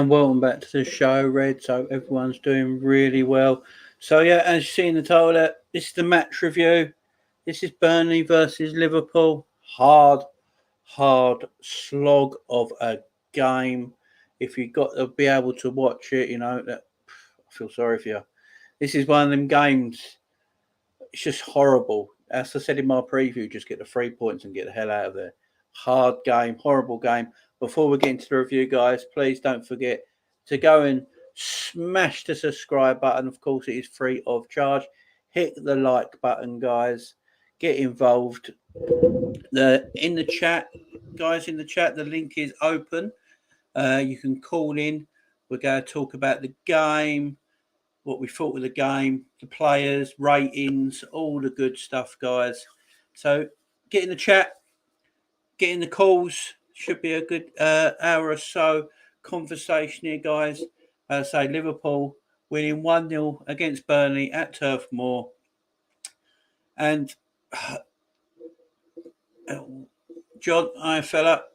and welcome back to the show, Red. So everyone's doing really well. So yeah, as you see in the title, this is the match review. This is Burnley versus Liverpool. Hard slog of a game. If you got to be able to watch it, that I feel sorry for you. This is one of them games. It's just horrible. As I said in my preview, just get the 3 points and get the hell out of there. Hard game, horrible game. Before we get into the review, guys, please don't forget to go and smash the subscribe button. Of course, it is free of charge. Hit the like button, guys. Get involved. In the chat, guys, in the chat, the link is open. You can call in. We're going to talk about the game, what we thought of the game, the players, ratings, all the good stuff, guys. So get in the chat, get in the calls. Should be a good hour or so conversation here, guys. Say Liverpool winning 1-0 against Burnley at Turf Moor. And John, fella,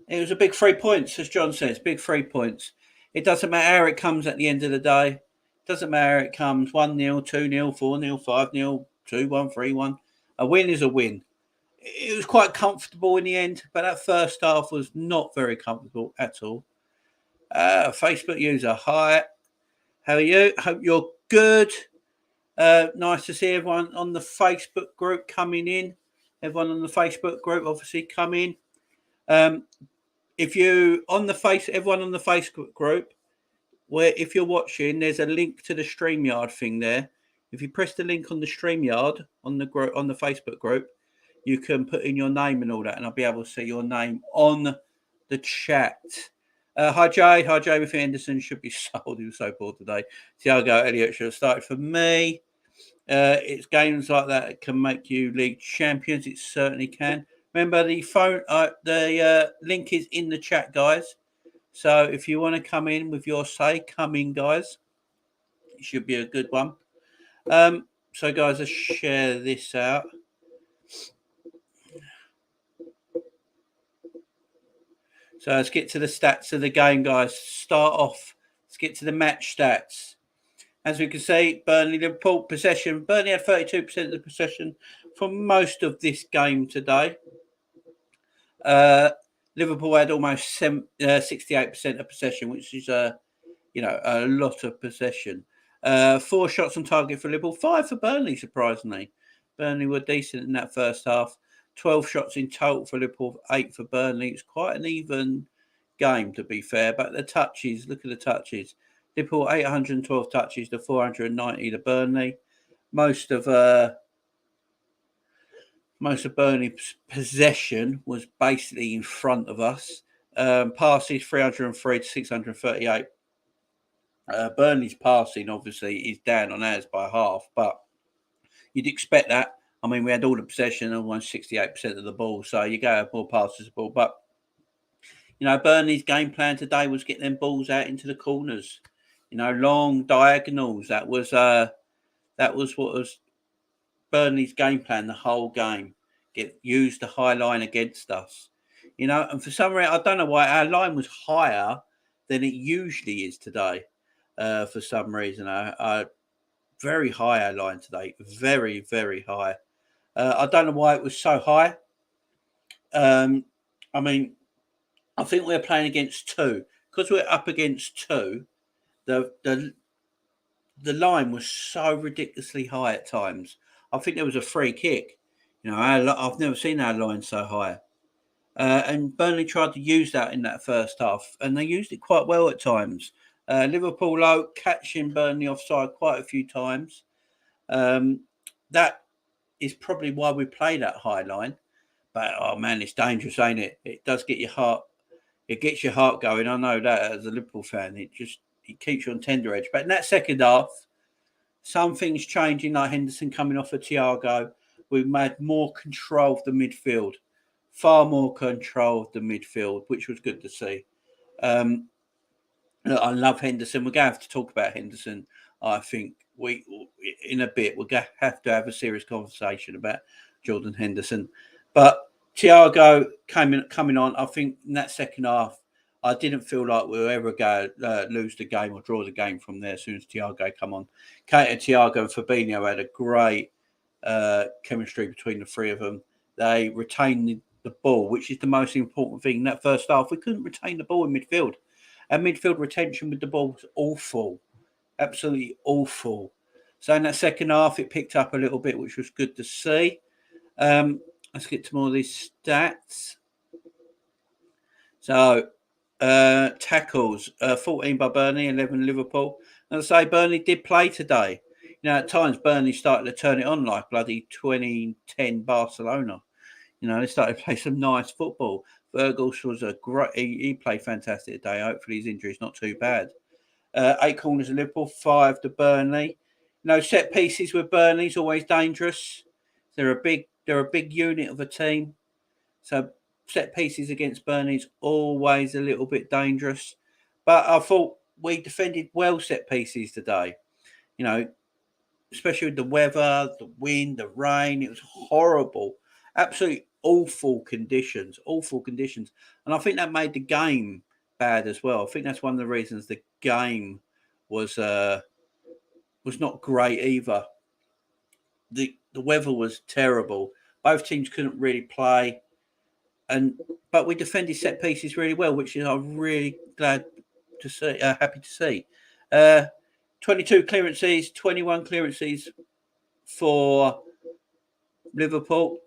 it was a big 3 points, as John says, big 3 points. It doesn't matter how it comes at the end of the day. It doesn't matter how it comes 1-0, 2-0, 4-0, 5-0, 2-1, 3-1. A win is a win. It was quite comfortable in the end, but that first half was not very comfortable at all. Facebook user, hi. How are you? Hope you're good. Nice to see everyone on the Facebook group coming in. Everyone on the Facebook group obviously come in. If you on the everyone on the Facebook group, where if you're watching, there's a link to the StreamYard thing there. If you press the link on the StreamYard on the Facebook group, you can put in your name and all that, and I'll be able to see your name on the chat. Hi Jade with Henderson should be sold. He was so poor today. Thiago Elliott should have started for me. It's games like that that can make you league champions. It certainly can. Remember the phone. The link is in the chat, guys. So if you want to come in with your say, come in, guys. It should be a good one. So guys, let's share this out. So let's get to the stats of the game, guys. Start off. Let's get to the match stats. As we can see, Burnley, Liverpool, possession. Burnley had 32% of the possession for most of this game today. Liverpool had almost 68% of possession, which is a lot of possession. 4 shots on target for Liverpool, 5 for Burnley, surprisingly. Burnley were decent in that first half. 12 shots in total for Liverpool, 8 for Burnley. It's quite an even game, to be fair. But the touches, look at the touches. Liverpool 812 touches to 490 to Burnley. Most of Burnley's possession was basically in front of us. Passes 303 to 638. Burnley's passing obviously is down on ours by half, but you'd expect that. I mean, we had all the possession, almost 68% of the ball, so you go have more passes of the ball. But Burnley's game plan today was get them balls out into the corners. Long diagonals. That was what was Burnley's game plan the whole game. Use the high line against us. And for some reason, I don't know why our line was higher than it usually is today. For some reason, very high our line today, very, very high. I don't know why it was so high. I think we're playing against 2 because we're up against 2. The line was so ridiculously high at times. I think there was a free kick. I've never seen our line so high. And Burnley tried to use that in that first half, and they used it quite well at times. Liverpool low, catching Burnley offside quite a few times. That is probably why we play that high line. But, oh, man, it's dangerous, ain't it? It does get your heart. It gets your heart going. I know that as a Liverpool fan. It keeps you on tender edge. But in that second half, some things changing, like Henderson coming off of Thiago. We had more control of the midfield. Far more control of the midfield, which was good to see. I love Henderson. We're going to have to talk about Henderson. I think in a bit, we're going to have a serious conversation about Jordan Henderson. But Thiago coming on, I think in that second half, I didn't feel like we were ever going to lose the game or draw the game from there as soon as Thiago come on. Thiago and Fabinho had a great chemistry between the three of them. They retained the ball, which is the most important thing. In that first half, we couldn't retain the ball in midfield. And midfield retention with the ball was awful. Absolutely awful. So in that second half, it picked up a little bit, which was good to see. Let's get to more of these stats. So, tackles, 14 by Burnley, 11 Liverpool. And I say Burnley did play today. You know, at times Burnley started to turn it on like bloody 2010 Barcelona. You know, they started to play some nice football. Virgils was a great, he played fantastic today. Hopefully his injury is not too bad. 8 corners of Liverpool, 5 to Burnley. You know, set pieces with Burnley's always dangerous. They're a big unit of a team. So set pieces against Burnley's always a little bit dangerous. But I thought we defended well set pieces today. You know, especially with the weather, the wind, the rain. It was horrible. Absolutely awful conditions. And I think that made the game bad as well. I think that's one of the reasons the game was not great either. The weather was terrible. Both teams couldn't really play. But we defended set pieces really well, which is I'm really glad to see. Happy to see. 22 clearances, 21 clearances for Liverpool.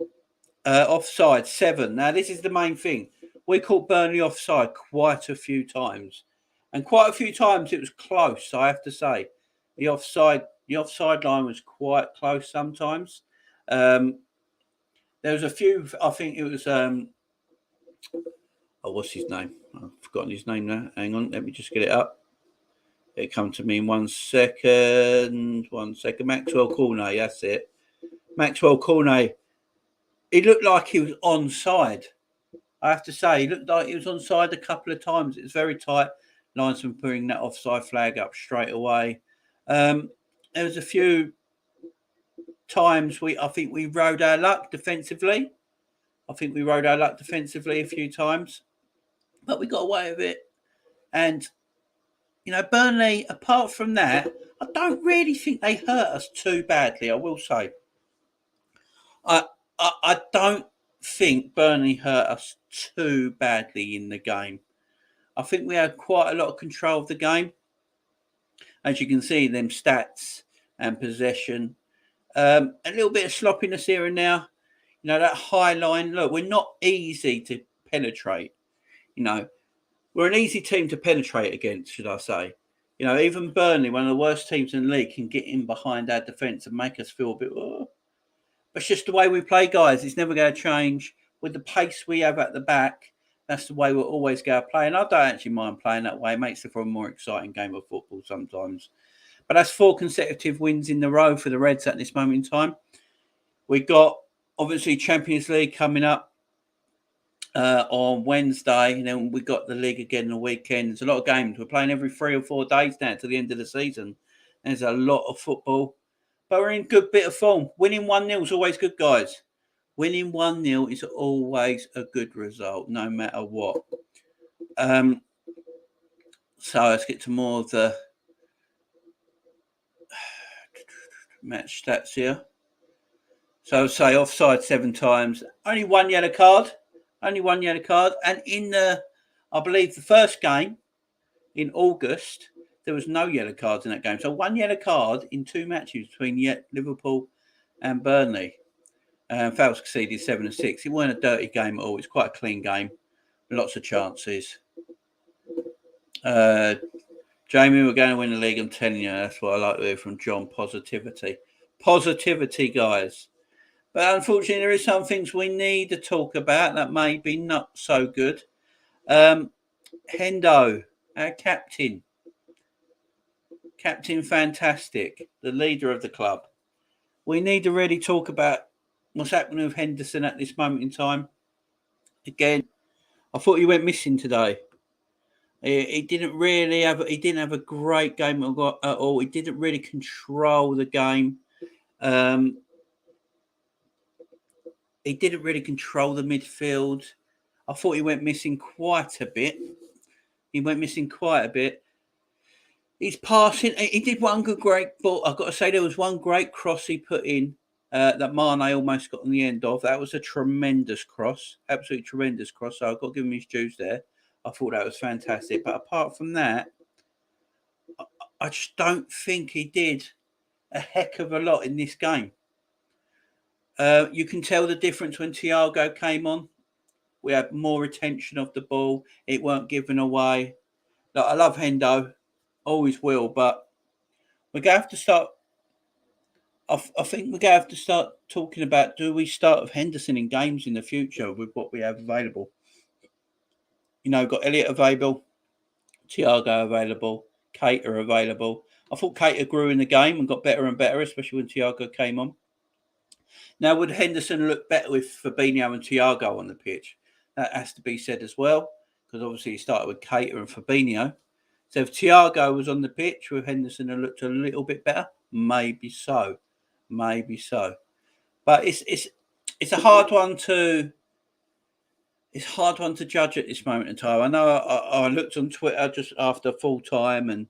Offside 7. Now this is the main thing. We caught Burnley offside quite a few times, and quite a few times it was close. I have to say, the offside line was quite close sometimes. There was a few. I think it was. What's his name? I've forgotten his name now. Hang on, let me just get it up. It come to me in 1 second. 1 second. Maxwell Cornet, that's it. Maxwell Cornet. He looked like he was onside. I have to say, he looked like he was onside a couple of times. It was very tight. Linesman putting that offside flag up straight away. There was a few times I think we rode our luck defensively. a few times. But we got away with it. And, you know, Burnley, apart from that, I don't really think they hurt us too badly, I will say. I don't think Burnley hurt us too badly in the game. I think we had quite a lot of control of the game. As you can see, them stats and possession. A little bit of sloppiness here and there. You know, that high line. Look, we're not easy to penetrate. You know, we're an easy team to penetrate against, should I say. You know, even Burnley, one of the worst teams in the league, can get in behind our defence and make us feel a bit, oh. But it's just the way we play, guys. It's never going to change. With the pace we have at the back, that's the way we'll always go play. And I don't actually mind playing that way. It makes it for a more exciting game of football sometimes. But that's 4 consecutive wins in a row for the Reds at this moment in time. We got, obviously, Champions League coming up on Wednesday. And then we got the league again on the weekend. There's a lot of games. We're playing every 3 or 4 days now to the end of the season. There's a lot of football. But we're in a good bit of form. Winning 1-0 is always good, guys. Winning 1-0 is always a good result, no matter what. So let's get to more of the match stats here. So say offside 7 times. Only 1 yellow card. And in I believe the first game in August, there was no yellow cards in that game. So 1 yellow card in 2 matches between Liverpool and Burnley. Fouls conceded 7 and 6. It weren't a dirty game at all. It's quite a clean game. Lots of chances. Jamie, we're going to win the league. I'm telling you, that's what I like to hear from John. Positivity, guys. But unfortunately, there is some things we need to talk about that may be not so good. Hendo, our captain fantastic, the leader of the club. We need to really talk about what's happening with Henderson at this moment in time. Again, I thought he went missing today. He didn't have a great game at all. He didn't really control the game. He didn't really control the midfield. I thought he went missing quite a bit. He went missing quite a bit. He's passing. He did one good great ball. I've got to say there was one great cross he put in that Mane almost got on the end of. That was a tremendous cross, absolutely tremendous cross. So I've got to give him his dues there. I thought that was fantastic. But apart from that, I just don't think he did a heck of a lot in this game. You can tell the difference when Thiago came on. We had more retention of the ball. It weren't given away. Like, I love Hendo, always will, but we're going to have to start. I think we're going to have to start talking about, do we start with Henderson in games in the future with what we have available? You know, got Elliott available, Thiago available, Keita available. I thought Keita grew in the game and got better and better, especially when Thiago came on. Now, would Henderson look better with Fabinho and Thiago on the pitch? That has to be said as well, because obviously he started with Keita and Fabinho. So if Thiago was on the pitch with Henderson and looked a little bit better, maybe so. Maybe so. But it's a hard one to judge at this moment in time. I know I looked on Twitter just after full time, and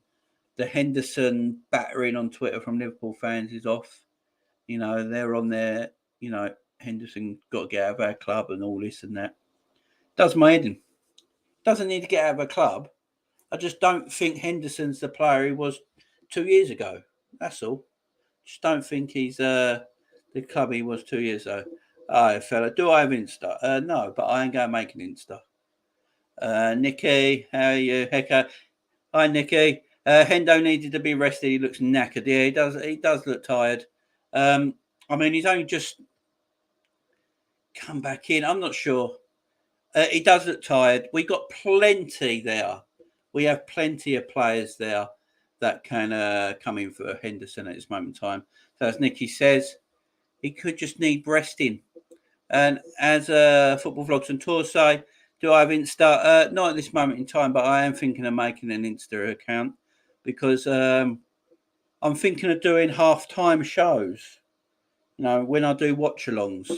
the Henderson battering on Twitter from Liverpool fans is off. You know, they're on there, you know, Henderson got to get out of our club and all this and that. Does my head in. Doesn't need to get out of a club. I just don't think Henderson's the player he was 2 years ago. That's all. Just don't think he's the club he was 2 years ago. Hi, fella. Do I have Insta? No, but I ain't going to make an Insta. Nicky, how are you? Hecka. Hi, Nicky. Hendo needed to be rested. He looks knackered. Yeah, he does look tired. I mean, he's only just come back in. I'm not sure. He does look tired. We got plenty there. We have plenty of players there that can come in for Henderson at this moment in time. So as Nicky says, he could just need resting. And as Football Vlogs and Tours say, do I have Insta? Not at this moment in time, but I am thinking of making an Insta account because I'm thinking of doing half-time shows. You know, when I do watch-alongs,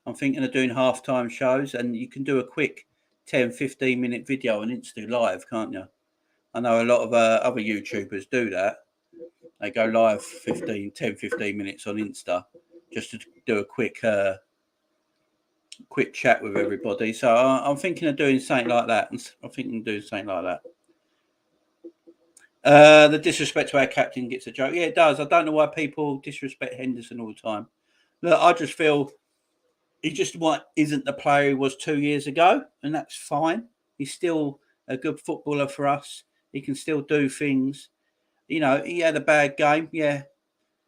I'm thinking of doing half-time shows, and you can do a quick 10, 15-minute video on Insta Live, can't you? I know a lot of other YouTubers do that. They go live 10, 15 minutes on Insta just to do a quick chat with everybody. So I'm thinking of doing something like that. I'm thinking of doing something like that. The disrespect to our captain gets a joke. Yeah, it does. I don't know why people disrespect Henderson all the time. Look, I just feel he just isn't the player he was 2 years ago, and that's fine. He's still a good footballer for us. He can still do things. You know, he had a bad game. Yeah,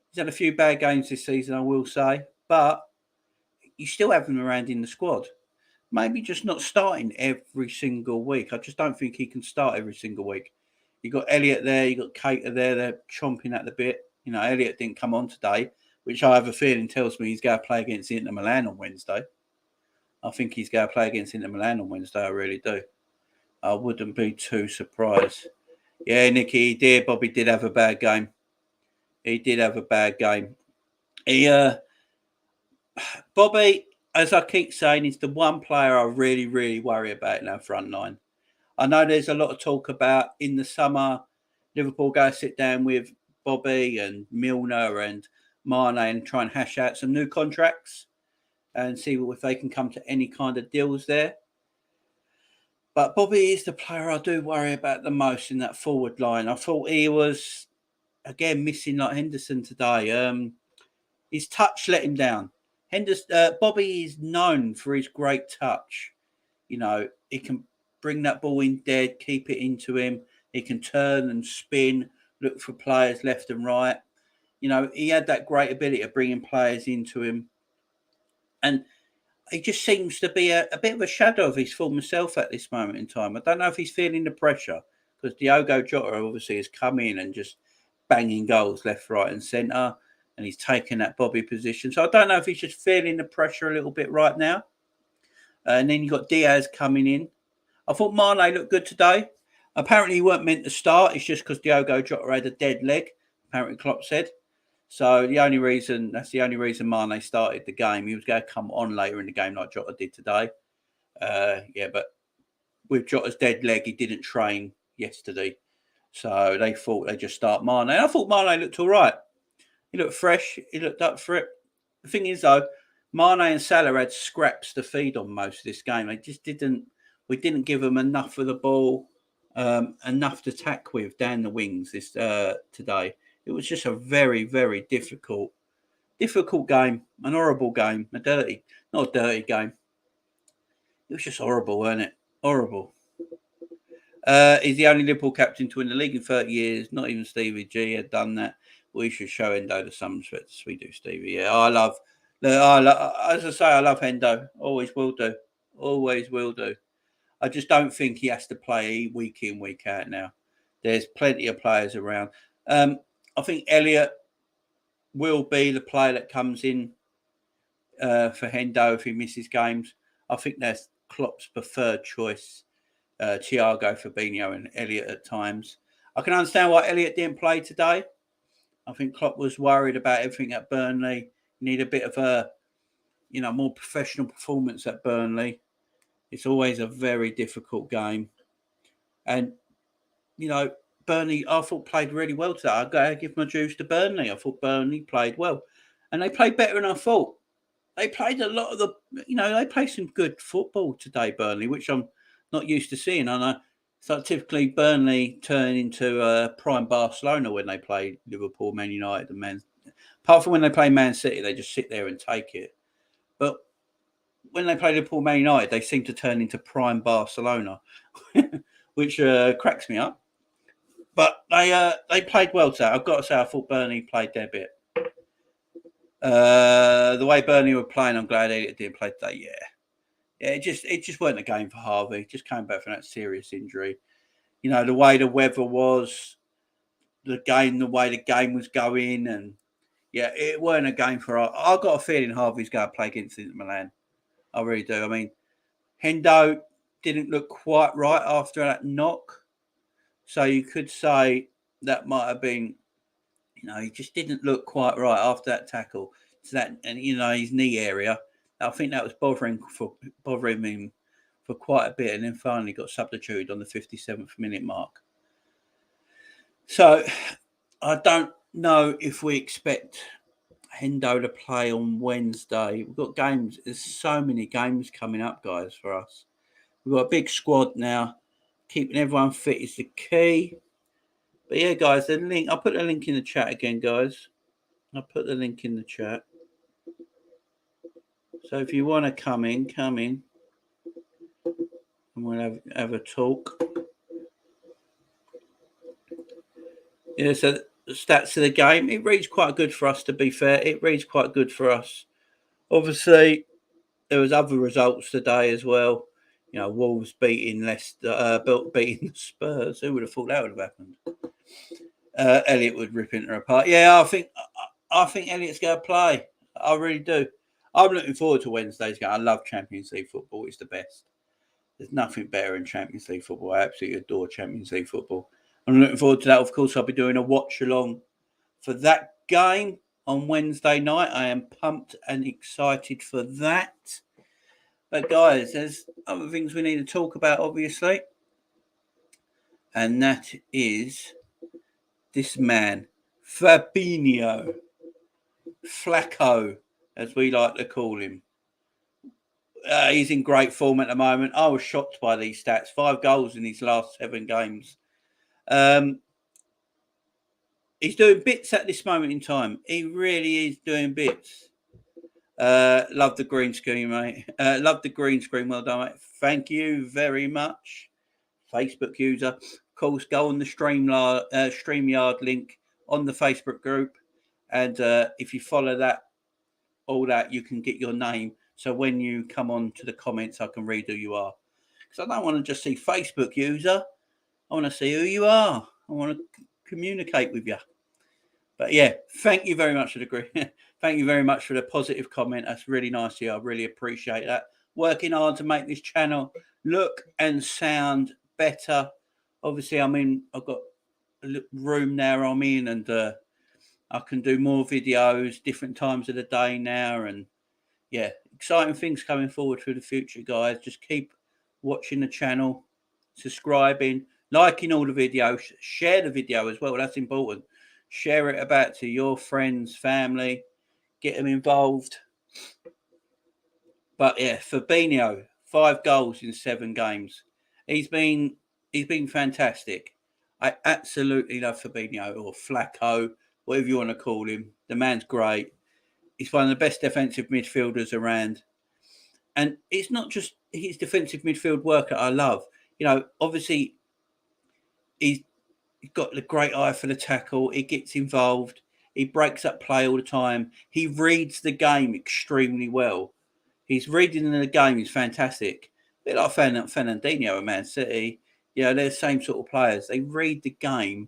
he's had a few bad games this season, I will say. But you still have him around in the squad. Maybe just not starting every single week. I just don't think he can start every single week. You got Elliott there, you got Keita there. They're chomping at the bit. You know, Elliott didn't come on today, which I have a feeling tells me he's going to play against Inter Milan on Wednesday. I think he's going to play against Inter Milan on Wednesday. I really do. I wouldn't be too surprised. Yeah, Nicky, Bobby did have a bad game. He did have a bad game. Bobby, as I keep saying, is the one player I really, really worry about in our front line. I know there's a lot of talk about in the summer, Liverpool go sit down with Bobby and Milner and Mane and try and hash out some new contracts and see if they can come to any kind of deals there. But Bobby is the player I do worry about the most in that forward line. I thought he was, again, missing like Henderson today. His touch let him down. Bobby is known for his great touch. You know, he can bring that ball in dead, keep it into him. He can turn and spin, look for players left and right. You know, he had that great ability of bringing players into him. And he just seems to be a bit of a shadow of his former self at this moment in time. I don't know if he's feeling the pressure because Diogo Jota obviously has come in and just banging goals left, right and centre. And he's taken that Bobby position. So I don't know if he's just feeling the pressure a little bit right now. And then you've got Diaz coming in. I thought Mane looked good today. Apparently he weren't meant to start. It's just because Diogo Jota had a dead leg, apparently Klopp said. So that's the only reason Mane started the game. He was going to come on later in the game like Jota did today. But with Jota's dead leg, he didn't train yesterday. So they thought they'd just start Mane. And I thought Mane looked all right. He looked fresh. He looked up for it. The thing is, though, Mane and Salah had scraps to feed on most of this game. They just didn't. We didn't give them enough of the ball, enough to tack with down the wings this today. It was just a very, very difficult game, an horrible game, not a dirty game. It was just horrible, wasn't it? Horrible. He's the only Liverpool captain to win the league in 30 years. Not even Stevie G had done that. We should show Hendo the some respect. We do, Stevie. Yeah, as I say, I love Hendo. Always will do. Always will do. I just don't think he has to play week in, week out now. There's plenty of players around. I think Elliott will be the player that comes in for Hendo if he misses games. I think that's Klopp's preferred choice. Thiago, Fabinho and Elliott at times. I can understand why Elliott didn't play today. I think Klopp was worried about everything at Burnley. You need a bit of a, more professional performance at Burnley. It's always a very difficult game. And, Burnley, I thought played really well today. I've got to give my dues to Burnley. I thought Burnley played well. And they played better than I thought. They played a lot of they played some good football today, Burnley, which I'm not used to seeing. I know. So typically Burnley turn into prime Barcelona when they play Liverpool, Man United, and Man. Apart from when they play Man City, they just sit there and take it. But when they play Liverpool, Man United, they seem to turn into prime Barcelona, which cracks me up. But they played well today. I've got to say, I thought Burnley played their bit. The way Burnley were playing, I'm glad Elliott didn't play today. Yeah, it just wasn't a game for Harvey. Just came back from that serious injury. The way the weather was, the way the game was going, and it weren't a game for. I got a feeling Harvey's going to play against Inter Milan. I really do. I mean, Hendo didn't look quite right after that knock, so you could say that might have been. He just didn't look quite right after that tackle to that, and his knee area. I think that was bothering him for quite a bit, and then finally got substituted on the 57th minute mark. So I don't know if we expect Hendo to play on Wednesday. We've got games. There's so many games coming up, guys, for us. We've got a big squad now. Keeping everyone fit is the key. But yeah, guys, the link. I'll put the link in the chat again, guys. I'll put the link in the chat. So if you want to come in, and we'll have a talk. Yeah, so the stats of the game, it reads quite good for us, to be fair. It reads quite good for us. Obviously, there was other results today as well. Wolves beating Leicester, beating the Spurs. Who would have thought that would have happened? Elliott would rip Inter apart. Yeah, I think Elliott's going to play. I really do. I'm looking forward to Wednesday's game. I love Champions League football. It's the best. There's nothing better in Champions League football. I absolutely adore Champions League football. I'm looking forward to that. Of course, I'll be doing a watch along for that game on Wednesday night. I am pumped and excited for that. But guys, there's other things we need to talk about, obviously. And that is this man, Fabinho. Flacco, as we like to call him. He's in great form at the moment. I was shocked by these stats. 5 goals in his last 7 games. He's doing bits at this moment in time. He really is doing bits. Love the green screen, mate. Love the green screen. Well done, mate. Thank you very much. Facebook user. Of course, go on the StreamYard link on the Facebook group. And if you follow that, you can get your name. So when you come on to the comments, I can read who you are. Because I don't want to just see Facebook user. I want to see who you are. I want to communicate with you. But yeah, thank you very much for thank you very much for the positive comment. That's really nice of you. I really appreciate that. Working hard to make this channel look and sound better. Obviously, I've got a room now I'm in, and I can do more videos, different times of the day now. And yeah, exciting things coming forward for the future, guys. Just keep watching the channel. subscribing, liking all the videos, share the video as well. That's important. Share it about to your friends, family, get them involved. But yeah, Fabinho, 5 goals in 7 games. He's been fantastic. I absolutely love Fabinho, or Flacco, whatever you want to call him. The man's great. He's one of the best defensive midfielders around. And it's not just his defensive midfield work that I love. You know, obviously, he's got the great eye for the tackle. He gets involved. He breaks up play all the time. He reads the game extremely well. His reading in the game is fantastic. A bit like Fernandinho at Man City. You know, they're the same sort of players. They read the game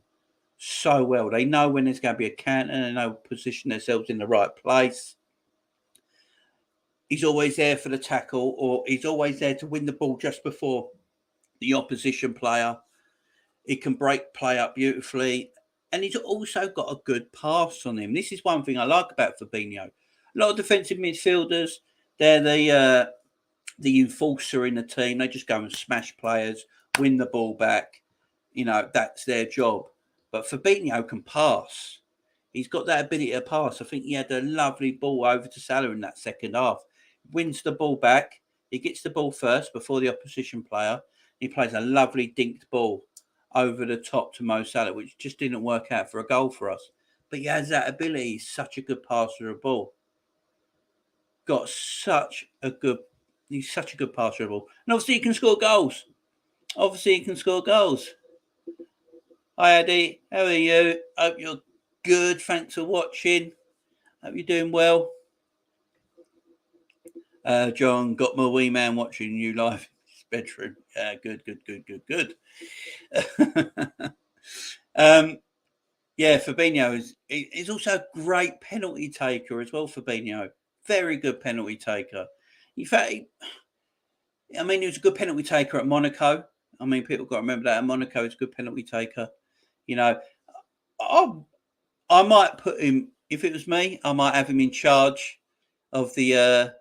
so well. They know when there's going to be a counter. They know position themselves in the right place. He's always there for the tackle, or he's always there to win the ball just before the opposition player. He can break play up beautifully. And he's also got a good pass on him. This is one thing I like about Fabinho. A lot of defensive midfielders, they're the enforcer in the team. They just go and smash players, win the ball back. You know, that's their job. But Fabinho can pass. He's got that ability to pass. I think he had a lovely ball over to Salah in that second half. Wins the ball back. He gets the ball first before the opposition player. He plays a lovely dinked ball over the top to Mo Salah, which just didn't work out for a goal for us. But he has that ability. He's such a good passer of the ball. He's such a good passer of the ball. And obviously he can score goals. Hi, Eddie. How are you? Hope you're good. Thanks for watching. Hope you're doing well. John, got my wee man watching you live in his bedroom. Good. Yeah, Fabinho is also a great penalty taker as well. Fabinho, very good penalty taker. In fact, he was a good penalty taker at Monaco. I mean, people got to remember that at Monaco, he's a good penalty taker. You know, I might put him, if it was me, I might have him in charge of the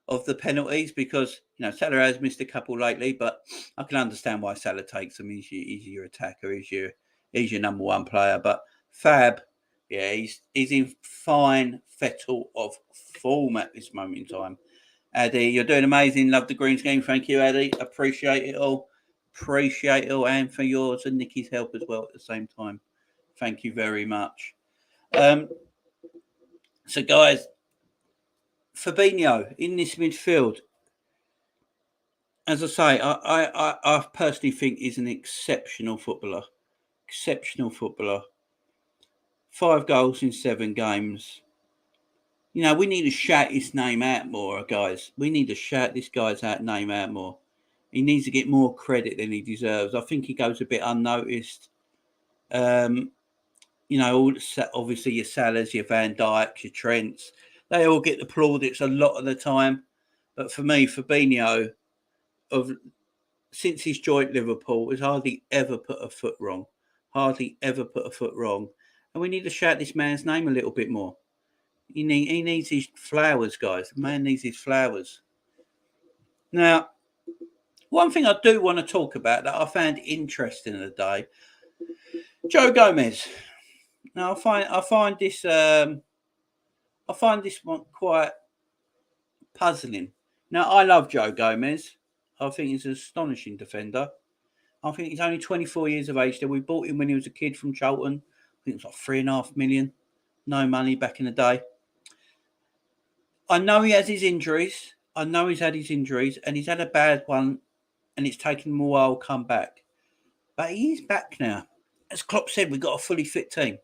of the penalties, because you know Salah has missed a couple lately, but I can understand why Salah takes them. He's your attacker, he's your number one player. But Fab, yeah, he's in fine fettle of form at this moment in time. Addy, you're doing amazing. Love the green scheme. Thank you, Addy. Appreciate it all, and for yours and Nikki's help as well at the same time. Thank you very much. So, guys, Fabinho in this midfield, as I say, I personally think he's an exceptional footballer. 5 goals in 7 games. You know, we need to shout his name out more, guys. We need to shout this guy's name out more. He needs to get more credit than he deserves. I think he goes a bit unnoticed. You know, obviously your Salahs, your Van Dijks, your Trents, they all get the plaudits a lot of the time. But for me, Fabinho, since he's joined Liverpool, has hardly ever put a foot wrong. And we need to shout this man's name a little bit more. He needs his flowers, guys. The man needs his flowers. Now, one thing I do want to talk about that I found interesting today, Joe Gomez. Now, I find this one quite puzzling. Now, I love Joe Gomez. I think he's an astonishing defender. I think he's only 24 years of age. We bought him when he was a kid from Charlton. I think it was like $3.5 million. No money back in the day. I know he has his injuries. And he's had a bad one, and it's taken him a while to come back. But he's back now. As Klopp said, we've got a fully fit team.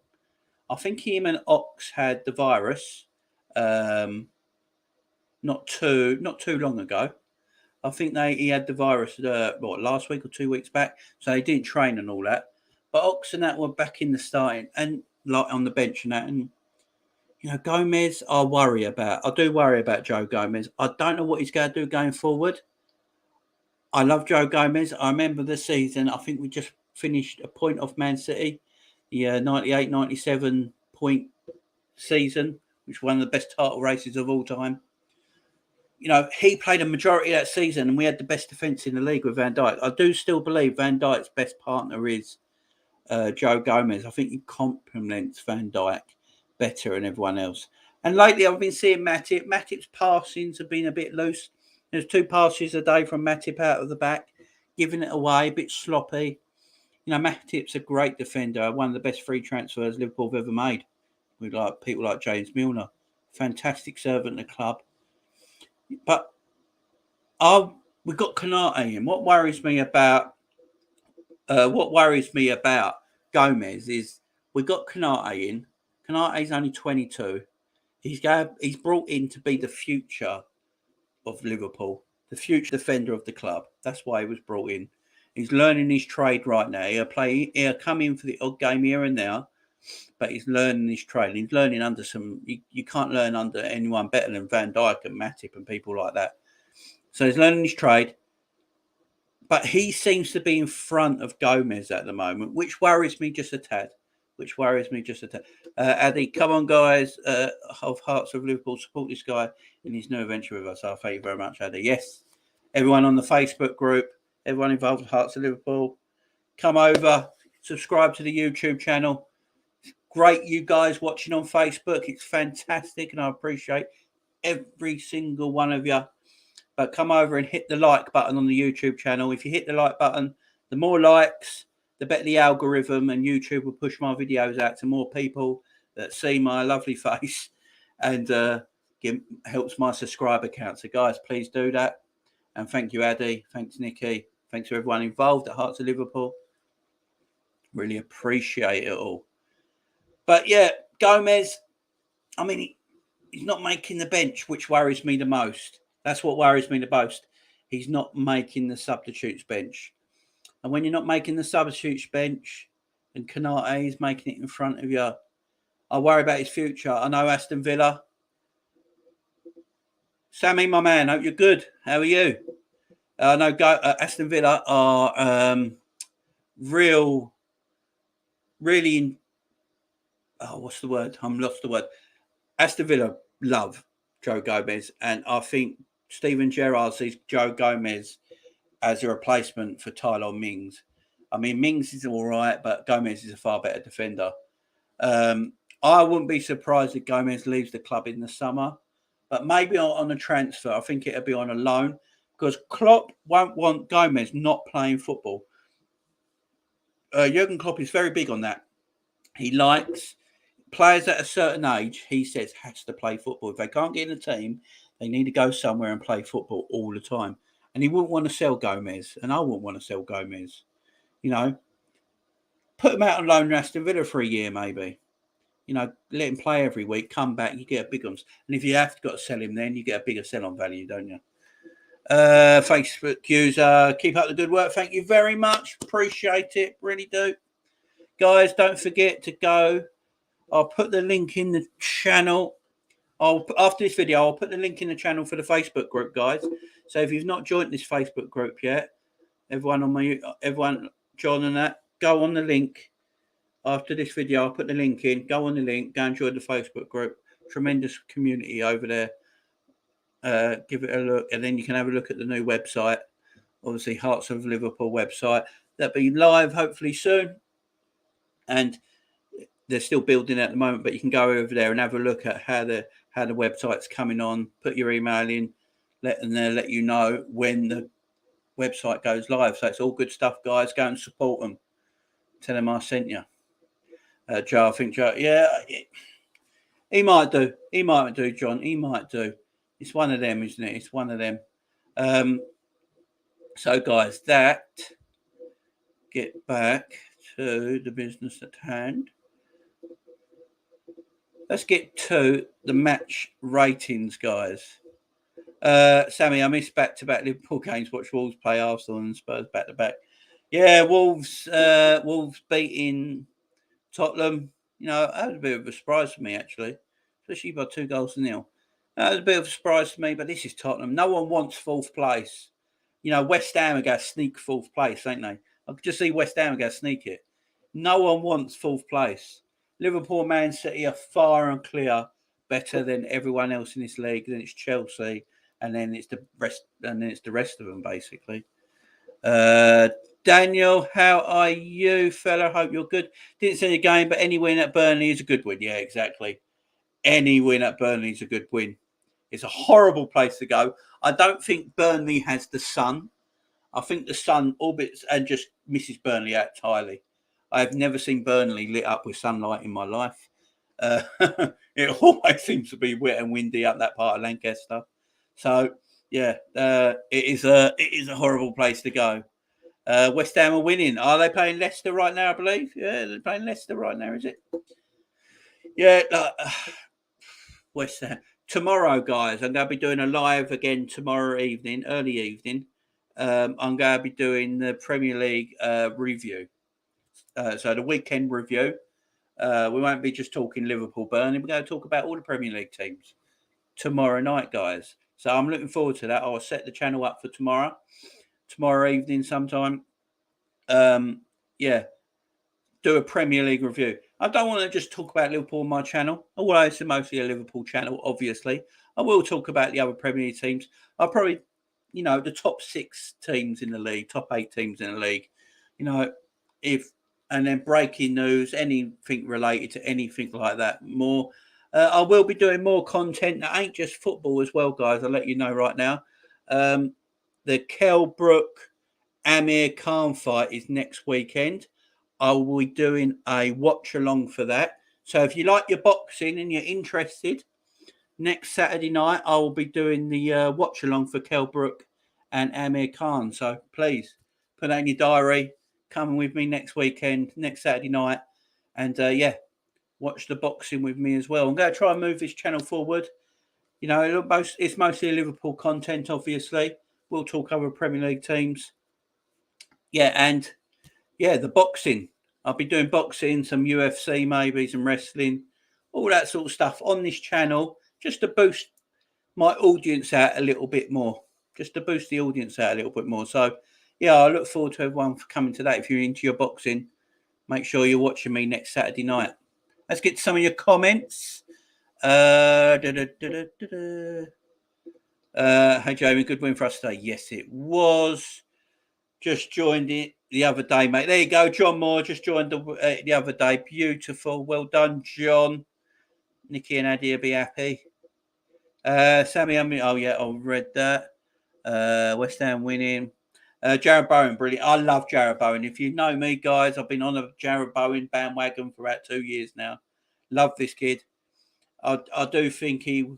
I think him and Ox had the virus not too long ago. I think he had the virus last week or 2 weeks back, so they didn't train and all that. But Ox and that were back in the starting and like on the bench and that. And you know, Gomez, I do worry about Joe Gomez. I don't know what he's going to do going forward. I love Joe Gomez. I remember the season. I think we just finished a point off Man City, the 98-97 point season, which was one of the best title races of all time. he played a majority of that season, and we had the best defence in the league with Van Dijk. I do still believe Van Dijk's best partner is Joe Gomez. I think he complements Van Dijk better than everyone else. And lately, I've been seeing Matip. Matip's passings have been a bit loose. There's 2 passes a day from Matip out of the back, giving it away, a bit sloppy. Matip's a great defender, one of the best free transfers Liverpool have ever made. With people like James Milner, fantastic servant of the club. But we've got Konate in. What worries me about Gomez is we've got Konate in. Konate's only 22. He's brought in to be the future of Liverpool, the future defender of the club. That's why he was brought in. He's learning his trade right now. He'll come in for the odd game here and there, but he's learning his trade. He's learning under you can't learn under anyone better than Van Dijk and Matip and people like that. So he's learning his trade, but he seems to be in front of Gomez at the moment, which worries me just a tad. Addy, come on, guys, of Hearts of Liverpool, support this guy in his new adventure with us. Thank you very much, Addy. Yes, everyone on the Facebook group, everyone involved with Hearts of Liverpool, come over, subscribe to the YouTube channel. Great you guys watching on Facebook. It's fantastic, and I appreciate every single one of you. But come over and hit the like button on the YouTube channel. If you hit the like button, the more likes, the better the algorithm, and YouTube will push my videos out to more people that see my lovely face, and helps my subscriber count. So, guys, please do that. And thank you, Addy. Thanks, Nikki. Thanks to everyone involved at Hearts of Liverpool. Really appreciate it all. But, yeah, Gomez, he's not making the bench, which worries me the most. That's what worries me the most. He's not making the substitutes bench. And when you're not making the substitutes bench and Konate is making it in front of you, I worry about his future. I know Aston Villa. Sammy, my man, hope you're good. How are you? I know Aston Villa are really what's the word? I'm lost the word. Aston Villa love Joe Gomez, and I think Steven Gerrard sees Joe Gomez as a replacement for Tyler Mings. Mings is all right, but Gomez is a far better defender. I wouldn't be surprised if Gomez leaves the club in the summer, but maybe on a transfer. I think it'll be on a loan, because Klopp won't want Gomez not playing football. Jurgen Klopp is very big on that. He likes players at a certain age, he says, has to play football. If they can't get in a team, they need to go somewhere and play football all the time. And he wouldn't want to sell Gomez, and I wouldn't want to sell Gomez. Put him out on loan to Aston Villa for a year, maybe. Let him play every week, come back, you get a big one. And if you have got to sell him, then you get a bigger sell-on value, don't you? Facebook user, keep up the good work. Thank you very much. Appreciate it. Really do. Guys, don't forget to go. I'll put the link in the channel. After this video, I'll put the link in the channel for the Facebook group, guys. So if you've not joined this Facebook group yet, everyone, John and that, go on the link. After this video, I'll put the link in. Go on the link. Go and join the Facebook group. Tremendous community over there. Give it a look, and then you can have a look at the new website. Obviously, Hearts of Liverpool website. That'll be live hopefully soon. And they're still building at the moment, but you can go over there and have a look at how the website's coming on. Put your email in, and they'll let you know when the website goes live. So it's all good stuff, guys. Go and support them. Tell them I sent you. Joe, I think Joe, yeah, he might do. He might do, John. He might do. It's one of them, isn't it? It's one of them. So, guys, get back to the business at hand. Let's get to the match ratings, guys. Sammy, I missed back-to-back Liverpool games. Watch Wolves play Arsenal and Spurs back-to-back. Yeah, Wolves beating Tottenham. That was a bit of a surprise for me, actually, especially by 2-0. That was a bit of a surprise to me, but this is Tottenham. No one wants fourth place. West Ham are going to sneak fourth place, ain't they? I could just see West Ham are going to sneak it. No one wants fourth place. Liverpool, Man City are far and clear better than everyone else in this league. Then it's Chelsea, and then it's the rest, of them basically. Daniel, how are you, fella? Hope you're good. Didn't see the game, but any win at Burnley is a good win. Yeah, exactly. Any win at Burnley is a good win. It's a horrible place to go. I don't think Burnley has the sun. I think the sun orbits and just misses Burnley out entirely. I have never seen Burnley lit up with sunlight in my life. It always seems to be wet and windy up that part of Lancaster. So yeah, it is a horrible place to go. West Ham are winning. Are they playing Leicester right now? I believe. Yeah, they're playing Leicester right now. Is it? Yeah. West Ham tomorrow, guys. I'm going to be doing a live again tomorrow evening, early evening. I'm going to be doing the Premier League review. So the weekend review. We won't be just talking Liverpool, Burnley. We're going to talk about all the Premier League teams tomorrow night, guys. So I'm looking forward to that. I'll set the channel up for tomorrow evening sometime. Yeah, do a Premier League review. I don't want to just talk about Liverpool on my channel, although it's mostly a Liverpool channel, obviously. I will talk about the other Premier League teams. I'll probably, the top 6 teams in the league, top 8 teams in the league. And then breaking news, anything related to anything like that. More. I will be doing more content that ain't just football as well, guys. I'll let you know right now. The Kell Brook Amir Khan fight is next weekend. I will be doing a watch along for that. So if you like your boxing and you're interested, next Saturday night I will be doing the watch along for Kell Brook and Amir Khan. So please put that in your diary. Come with me next weekend, next Saturday night, and watch the boxing with me as well. I'm going to try and move this channel forward. It's mostly Liverpool content, obviously. We'll talk other Premier League teams. Yeah, and the boxing. I'll be doing boxing, some UFC, maybe some wrestling, all that sort of stuff on this channel, just to boost my audience out a little bit more. Just to boost the audience out a little bit more. So, I look forward to everyone for coming to that. If you're into your boxing, make sure you're watching me next Saturday night. Let's get to some of your comments. Hey, Jamie, good win for us today. Yes, it was. Just joined it the other day, mate. There you go. John Moore just joined the other day. Beautiful. Well done, John. Nikki and Addy will be happy. Sammy, I read that. West Ham winning. Jared Bowen, brilliant. I love Jared Bowen. If you know me, guys, I've been on a Jared Bowen bandwagon for about 2 years now. Love this kid. I do think he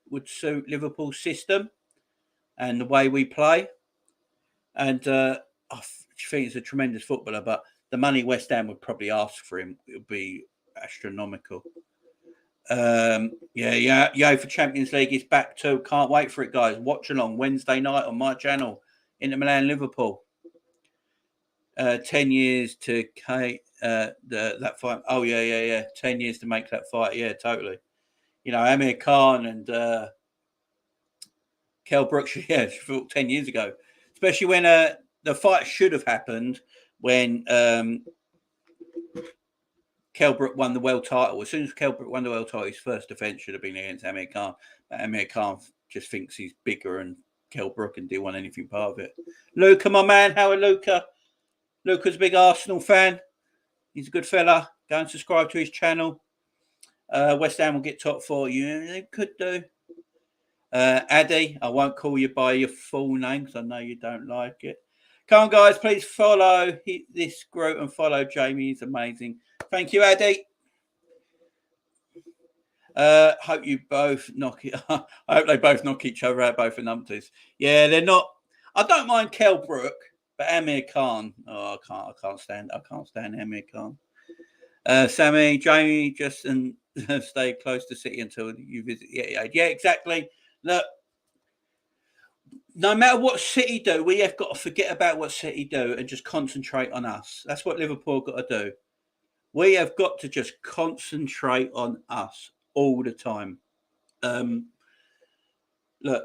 would suit Liverpool's system and the way we play. And I think he's a tremendous footballer, but the money West Ham would probably ask for him would be astronomical. For Champions League is back too. Can't wait for it, guys. Watch along Wednesday night on my channel. Inter Milan, Liverpool. 10 years to that fight. Oh, yeah. 10 years to make that fight. Yeah, totally. Amir Khan and Kell Brook, she fought 10 years ago. Especially when the fight should have happened when Kell Brook won the world title. As soon as Kell Brook won the world title, his first defence should have been against Amir Khan. But Amir Khan just thinks he's bigger and Kell Brook and didn't want anything part of it. Luca, my man, how are Luca? Luca's a big Arsenal fan. He's a good fella. Go and subscribe to his channel. West Ham will get top 4. Yeah, they could do. Addy, I won't call you by your full name because I know you don't like it. Come on, guys, please follow this group and follow Jamie. He's amazing. Thank you, Addy. Hope you both knock it. I hope they both knock each other out, both for numpties. Yeah, they're not. I don't mind Kell Brook, but Amir Khan. Oh, I can't stand Amir Khan. Sammy, Jamie, just and stay close to City until you visit. Yeah, exactly. Look, no matter what City do, we have got to forget about what City do and just concentrate on us. That's what Liverpool got to do. We have got to just concentrate on us all the time. Look,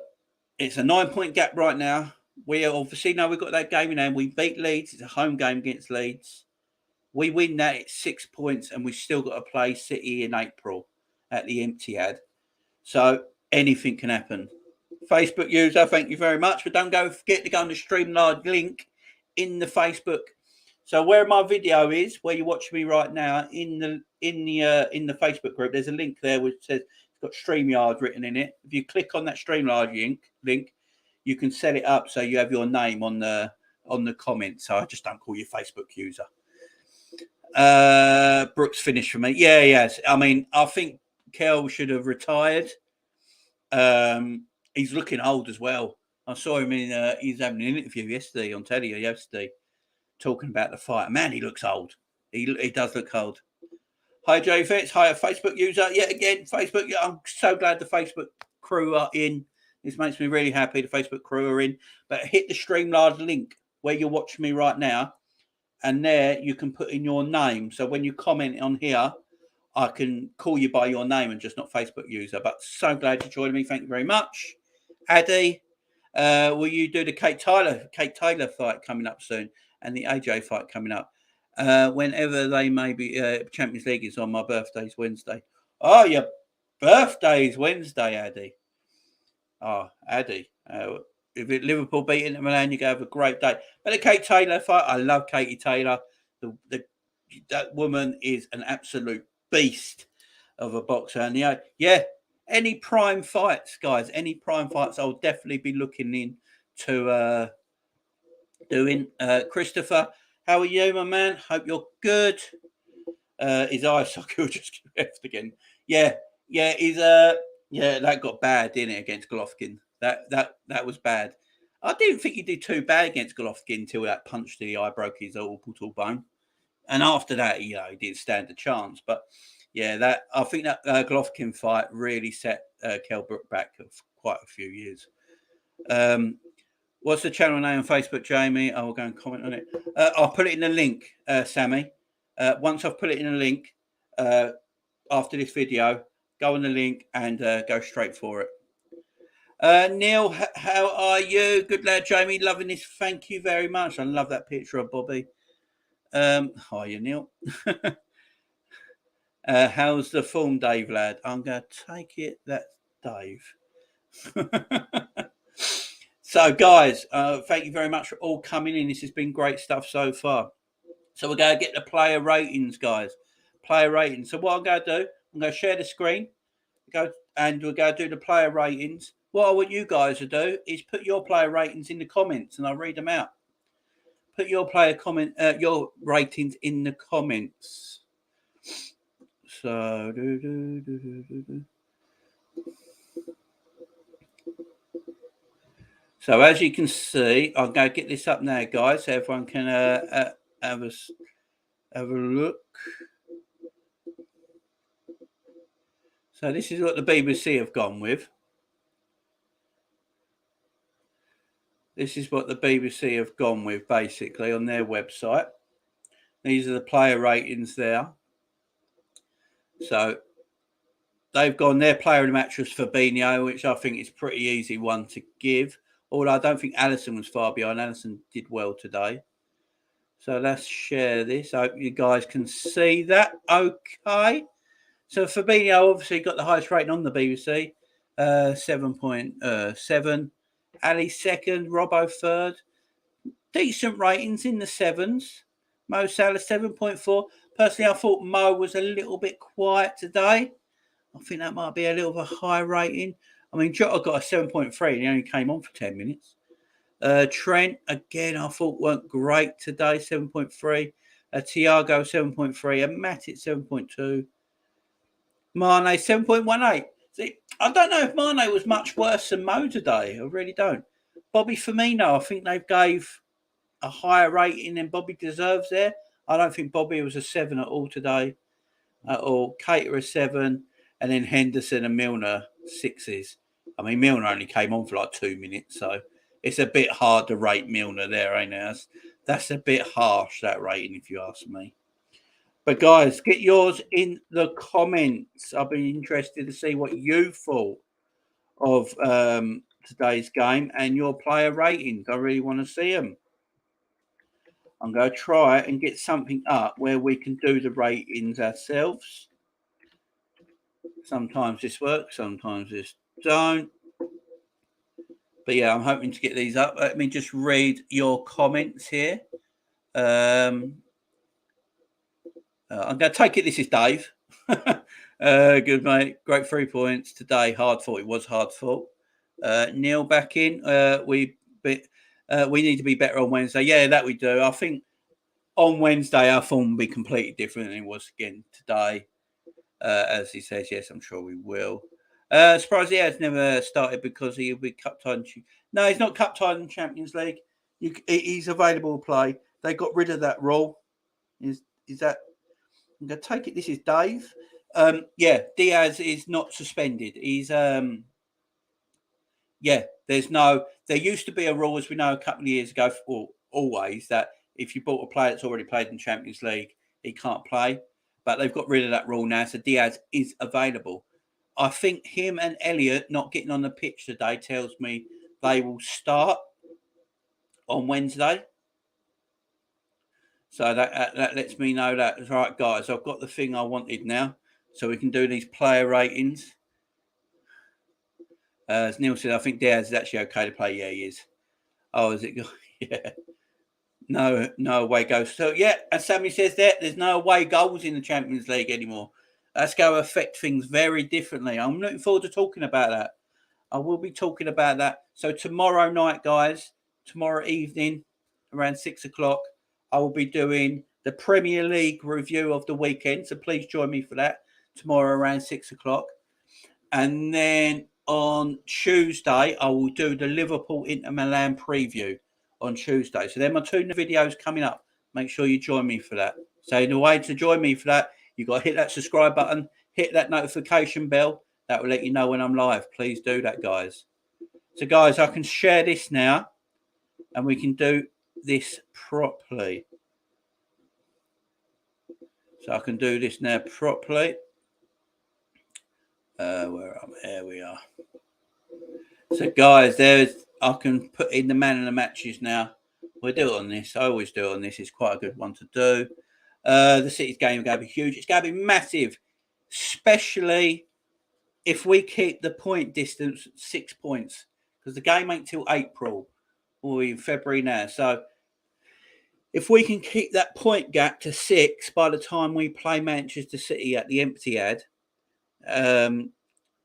it's a 9-point gap right now. We obviously know we've got that game in hand. We beat Leeds. It's a home game against Leeds. We win that. It's 6 points, and we've still got to play City in April at the Etihad. So anything can happen. Facebook user, thank you very much. But don't forget to go on the Streamlard link in the Facebook. So where my video is, where you watch me right now, in the Facebook group, there's a link there which says it's got StreamYard written in it. If you click on that StreamYard link, you can set it up so you have your name on the comment. So I just don't call you Facebook user. Brooks finished for me. Yeah, yes. I mean, I think Kel should have retired. He's looking old as well. I saw him in. He's having an interview yesterday on telly. Talking about the fight. Man, he looks old. He does look old. Hi, Joe Fitz. Hi, a Facebook user. Yet again, Facebook. I'm so glad the Facebook crew are in. This makes me really happy. The Facebook crew are in. But hit the Streamlard link where you're watching me right now. And there you can put in your name. So when you comment on here, I can call you by your name and just not Facebook user. But so glad you joined me. Thank you very much. Addy, will you do the Kate Taylor fight coming up soon and the AJ fight coming up? Whenever they may be, Champions League is on my birthday's Wednesday. Oh, your birthday's Wednesday, Addy. Oh, Addy. If Liverpool beat Inter Milan, you go have a great day. But the Kate Taylor fight, I love Katie Taylor. That woman is an absolute beast of a boxer. And yeah, any prime fights, guys, I'll definitely be looking into doing. Christopher, how are you, my man? Hope you're good. His eye socket just left again. Yeah, that got bad, didn't it, against Golovkin? That was bad. I didn't think he did too bad against Golovkin until that punch to the eye broke his orbital bone. And after that, he didn't stand a chance. But yeah, I think that Golovkin fight really set Kell Brook back for quite a few years. What's the channel name on Facebook, Jamie? I will go and comment on it. I'll put it in the link, Sammy. Once I've put it in a link after this video, go on the link and go straight for it. Neil, how are you? Good lad, Jamie. Loving this. Thank you very much. I love that picture of Bobby. How are you, Neil? How's the form, Dave, lad? I'm going to take it that's Dave. So, guys, thank you very much for all coming in. This has been great stuff so far. So, we're going to get the player ratings, guys. Player ratings. So, what I'm going to do, I'm going to share the screen. We're going to do the player ratings. What I want you guys to do is put your player ratings in the comments, and I'll read them out. Put your your ratings in the comments. So, So as you can see, I'm going to get this up now, guys, so everyone can have a look. So this is what the BBC have gone with. This is what the BBC have gone with, basically, on their website. These are the player ratings there. So they've gone, their player of the match was Fabinho, which I think is a pretty easy one to give. Although I don't think Alisson was far behind. Alisson did well today. So let's share this. I hope you guys can see that. Okay. So Fabinho obviously got the highest rating on the BBC. 7.7. Ali second. Robbo third. Decent ratings in the sevens. Mo Salah 7.4. Personally, I thought Mo was a little bit quiet today. I think that might be a little bit of a high rating. I mean, Jota got a 7.3 and he only came on for 10 minutes. Trent, again, I thought weren't great today, 7.3. Thiago, 7.3. And Matic, 7.2. Mane, 7.18. See, I don't know if Mane was much worse than Mo today. I really don't. Bobby Firmino, I think they gave a higher rating than Bobby deserves there. I don't think Bobby was a 7 at all today. Or Cater a 7. And then Henderson and Milner, 6s. I mean, Milner only came on for like 2 minutes, so it's a bit hard to rate Milner there, ain't it? That's a bit harsh, that rating, if you ask me. But guys, get yours in the comments. I'll be interested to see what you thought of today's game and your player ratings. I really want to see them. I'm going to try and get something up where we can do the ratings ourselves. Sometimes this works, sometimes this don't. But yeah, I'm hoping to get these up. Let me just read your comments here. I'm going to take it. This is Dave. Good, mate. Great 3 points today. Hard fought. It was hard fought. Neil back in. We need to be better on Wednesday. Yeah, that we do. I think on Wednesday our form will be completely different than it was again today. As he says, yes, I'm sure we will. Surprised he has never started because he'll be cup tied. No, he's not cup tied in Champions League. He's available to play. They got rid of that rule. Is that? I'm going to take it. This is Dave. Yeah, Diaz is not suspended. He's yeah. There's no. There used to be a rule, as we know, a couple of years ago, or always, that if you bought a player that's already played in Champions League, he can't play. But they've got rid of that rule now, so Diaz is available. I think him and Elliott not getting on the pitch today tells me they will start on Wednesday. So that lets me know that. Right, guys, I've got the thing I wanted now. So we can do these player ratings. As Neil said, I think Diaz is actually okay to play. Yeah, he is. Oh, is it? Yeah. No away goals. So, yeah, as Sammy says there's no away goals in the Champions League anymore. That's going to affect things very differently. I'm looking forward to talking about that. I will be talking about that. So tomorrow night, guys, tomorrow evening, around 6 o'clock, I will be doing the Premier League review of the weekend. So please join me for that tomorrow around 6 o'clock. And then on Tuesday, I will do the Liverpool Inter Milan preview on Tuesday. So they're my two videos coming up. Make sure you join me for that. So the way to join me for that, you've got to hit that subscribe button, hit that notification bell. That will let you know when I'm live. Please do that, guys. So, guys, I can share this now, and we can do this properly. So I can do this now properly. There we are. So, guys, I can put in the man of the matches now. We'll do it on this. I always do it on this. It's quite a good one to do. The City's game is going to be huge. It's going to be massive, especially if we keep the point distance 6 points, because the game ain't till April or in February now. So if we can keep that point gap to 6 by the time we play Manchester City at the Etihad,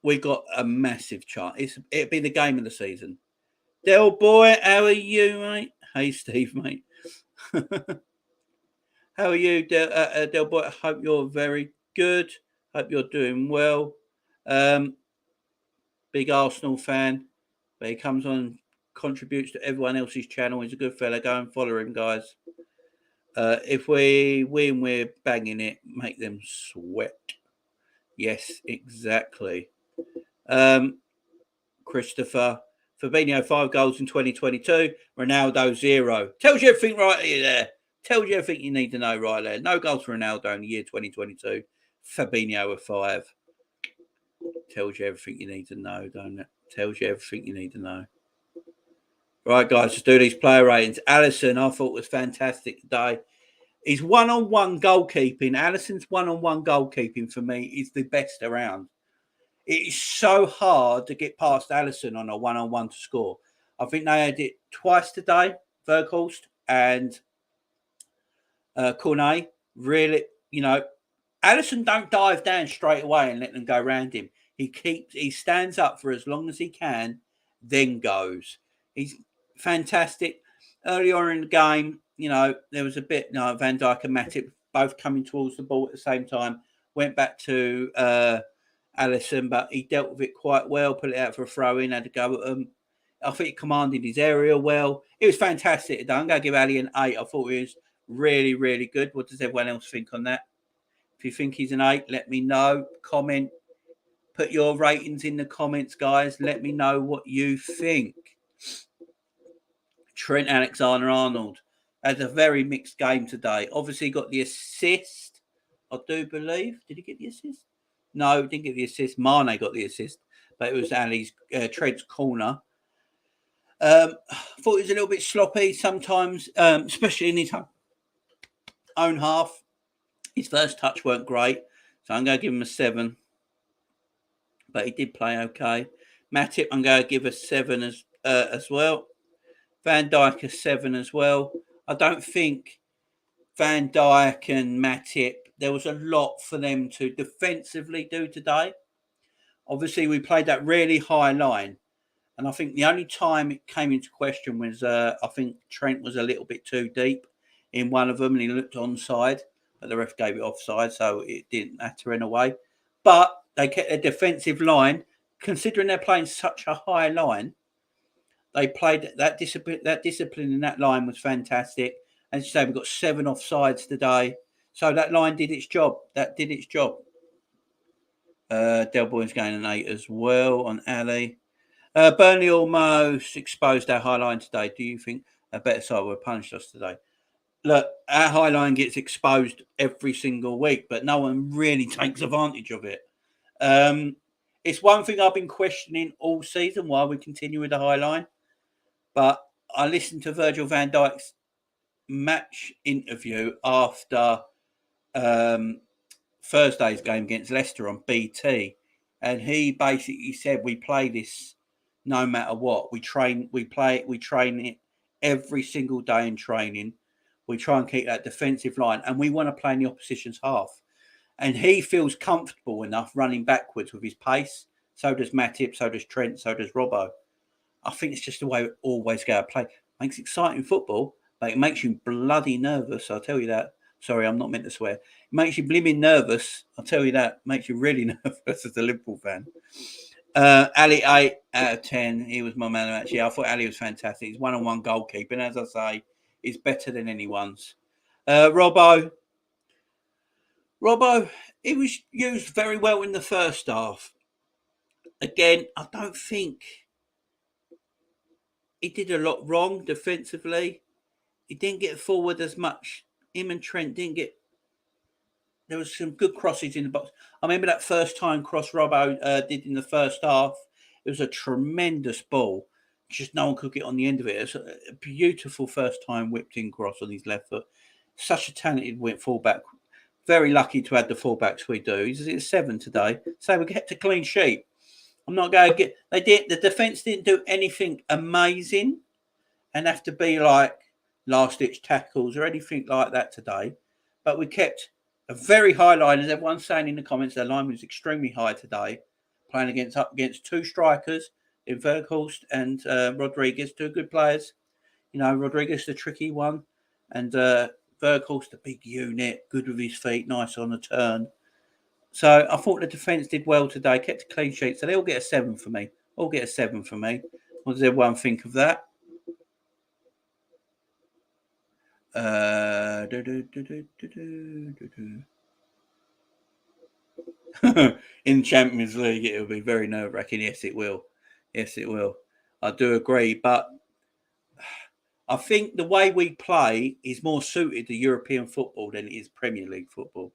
we got a massive chance. It'll be the game of the season. Del Boy, how are you, mate? Hey, Steve, mate. How are you, Del Boy? I hope you're very good. Hope you're doing well. Big Arsenal fan, but he comes on, contributes to everyone else's channel. He's a good fella. Go and follow him, guys. If we win, we're banging it. Make them sweat. Yes, exactly. Christopher, Fabinho 5 goals in 2022. Ronaldo 0. Tells you everything right here there. Tells you everything you need to know right there. No goals for Ronaldo in the year 2022. Fabinho with 5. Tells you everything you need to know, don't it? Tells you everything you need to know. Right, guys, let's do these player ratings. Alisson, I thought was fantastic today. His one-on-one goalkeeping, Alisson's one-on-one goalkeeping for me is the best around. It is so hard to get past Alisson on a one-on-one to score. I think they had it twice today, Verkhorst and Cornet. Really, Alisson don't dive down straight away and let them go around him. He stands up for as long as he can, then goes. He's fantastic. Early on in the game, there was a bit, Van Dijk and Matip both coming towards the ball at the same time. Went back to Alisson, but he dealt with it quite well, put it out for a throw-in, had to go at him. I think he commanded his area well. It was fantastic today. I'm going to give Ali an 8. I thought he was really, really good. What does everyone else think on that? If you think he's an 8, let me know. Comment. Put your ratings in the comments, guys. Let me know what you think. Trent Alexander-Arnold had a very mixed game today. Obviously got the assist, I do believe. Did he get the assist? No, he didn't get the assist. Mane got the assist, but it was Ali's Trent's corner. Thought it was a little bit sloppy sometimes, especially in his own half. His first touch weren't great, so I'm going to give him a 7. But he did play okay. Matip, I'm going to give a 7 as well. Van Dijk is 7 as well. I don't think Van Dijk and Matip, there was a lot for them to defensively do today. Obviously, we played that really high line. And I think the only time it came into question was I think Trent was a little bit too deep in one of them and he looked onside, but the ref gave it offside, so it didn't matter in a way. But they kept their defensive line, considering they're playing such a high line. They played that discipline. That discipline in that line was fantastic. As you say, we've got 7 offsides today, so that line did its job. That did its job. Del Boy's going an 8 as well on Ali. Burnley almost exposed our high line today. Do you think a better side would have punished us today? Look, our high line gets exposed every single week, but no one really takes advantage of it. It's one thing I've been questioning all season why we continue with the high line. But I listened to Virgil van Dijk's match interview after Thursday's game against Leicester on BT, and he basically said we play this no matter what. We train it every single day in training. We try and keep that defensive line, and we want to play in the opposition's half. And he feels comfortable enough running backwards with his pace. So does Matip, so does Trent, so does Robbo. I think it's just the way we always go to play. Makes exciting football, but it makes you bloody nervous. I'll tell you that. Sorry, I'm not meant to swear. It makes you blimmin' nervous. I'll tell you that. Makes you really nervous as a Liverpool fan. Ali, 8 out of 10. He was my man of the match. Yeah, I thought Ali was fantastic. He's one-on-one goalkeeper, and as I say, he's better than anyone's. Robbo, he was used very well in the first half. Again, I don't think he did a lot wrong defensively. He didn't get forward as much. Him and Trent didn't get. There was some good crosses in the box. I remember that first time cross Robbo did in the first half. It was a tremendous ball. Just no one could get on the end of it. It was a beautiful first time whipped in cross on his left foot. Such a talented fullback. Very lucky to have the fullbacks we do. He's at 7 today. So we kept a clean sheet. I'm not going to get. The defence didn't do anything amazing and have to be like last ditch tackles or anything like that today. But we kept a very high line, as everyone's saying in the comments. Their line was extremely high today, playing up against 2 strikers in Verkhorst and Rodriguez, 2 good players. You know, Rodriguez the tricky one, and Verkhorst the big unit, good with his feet, nice on the turn. So I thought the defence did well today, kept a clean sheet. So they all get a 7 for me. All get a 7 for me. What does everyone think of that? In Champions League, it will be very nerve-wracking. Yes, it will. Yes, it will. I do agree. But I think the way we play is more suited to European football than it is Premier League football.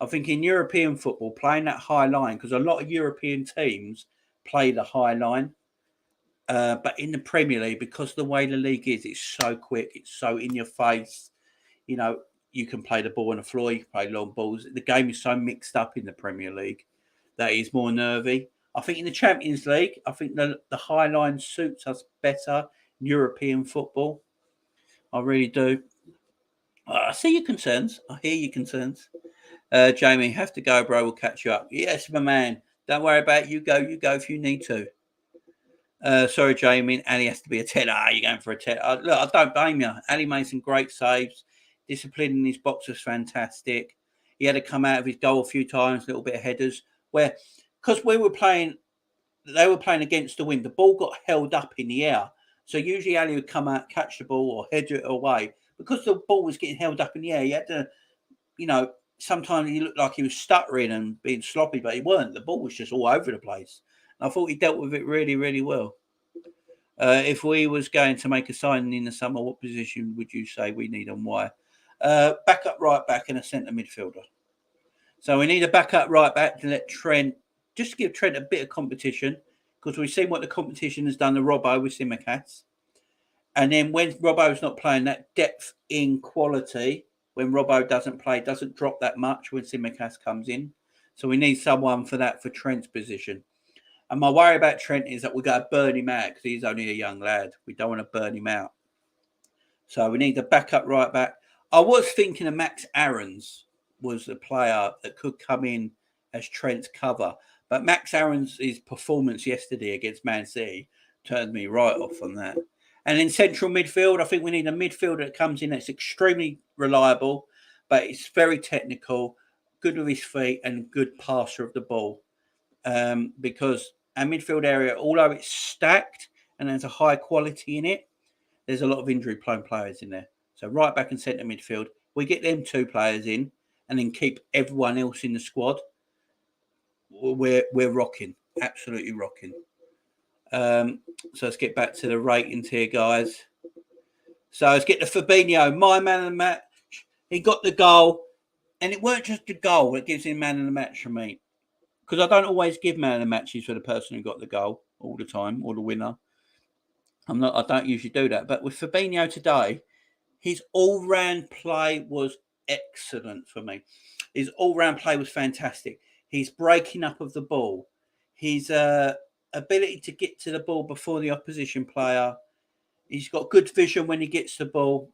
I think in European football, playing that high line, because a lot of European teams play the high line. But in the Premier League, because the way the league is, it's so quick, it's so in your face. You know, you can play the ball on the floor, you can play long balls. The game is so mixed up in the Premier League that it's more nervy. I think in the Champions League, I think the high line suits us better in European football. I really do. I see your concerns. I hear your concerns. Jamie, have to go, bro. We'll catch you up. Yes, my man. Don't worry about it. You go if you need to. Sorry, Jamie. Ali has to be a 10. You're going for a 10. Look, I don't blame you. Ali made some great saves. Discipline in his box was fantastic. He had to come out of his goal a few times, a little bit of headers. Where, because they were playing against the wind, the ball got held up in the air. So usually Ali would come out, catch the ball or head it away. Because the ball was getting held up in the air, you had to, sometimes he looked like he was stuttering and being sloppy, but he weren't. The ball was just all over the place. And I thought he dealt with it really, really well. If we was going to make a signing in the summer, what position would you say we need and why? Backup right back and a centre midfielder. So we need a backup right back to let Trent, just to give Trent a bit of competition, because we've seen what the competition has done to Robbo with Simicast. And then when Robbo's not playing, that depth in quality, when Robbo doesn't play, doesn't drop that much when Simicast comes in. So we need someone for that for Trent's position. And my worry about Trent is that we're going to burn him out because he's only a young lad. We don't want to burn him out. So we need a backup right back. I was thinking of Max Aarons was a player that could come in as Trent's cover. But Max Aarons' performance yesterday against Man City turned me right off on that. And in central midfield, I think we need a midfielder that comes in that's extremely reliable, but it's very technical, good with his feet, and good passer of the ball. Because our midfield area, although it's stacked and there's a high quality in it, there's a lot of injury-prone players in there. So right back and centre midfield, we get them two players in and then keep everyone else in the squad. We're rocking, absolutely rocking. So let's get back to the ratings here, guys. So let's get to Fabinho, my man of the match. He got the goal, and it weren't just the goal that gives him man of the match for me. Because I don't always give man of the matches for the person who got the goal all the time, or the winner. I don't usually do that. But with Fabinho today, his all-round play was excellent for me. His all-round play was fantastic. His breaking up of the ball, his ability to get to the ball before the opposition player. He's got good vision when he gets the ball.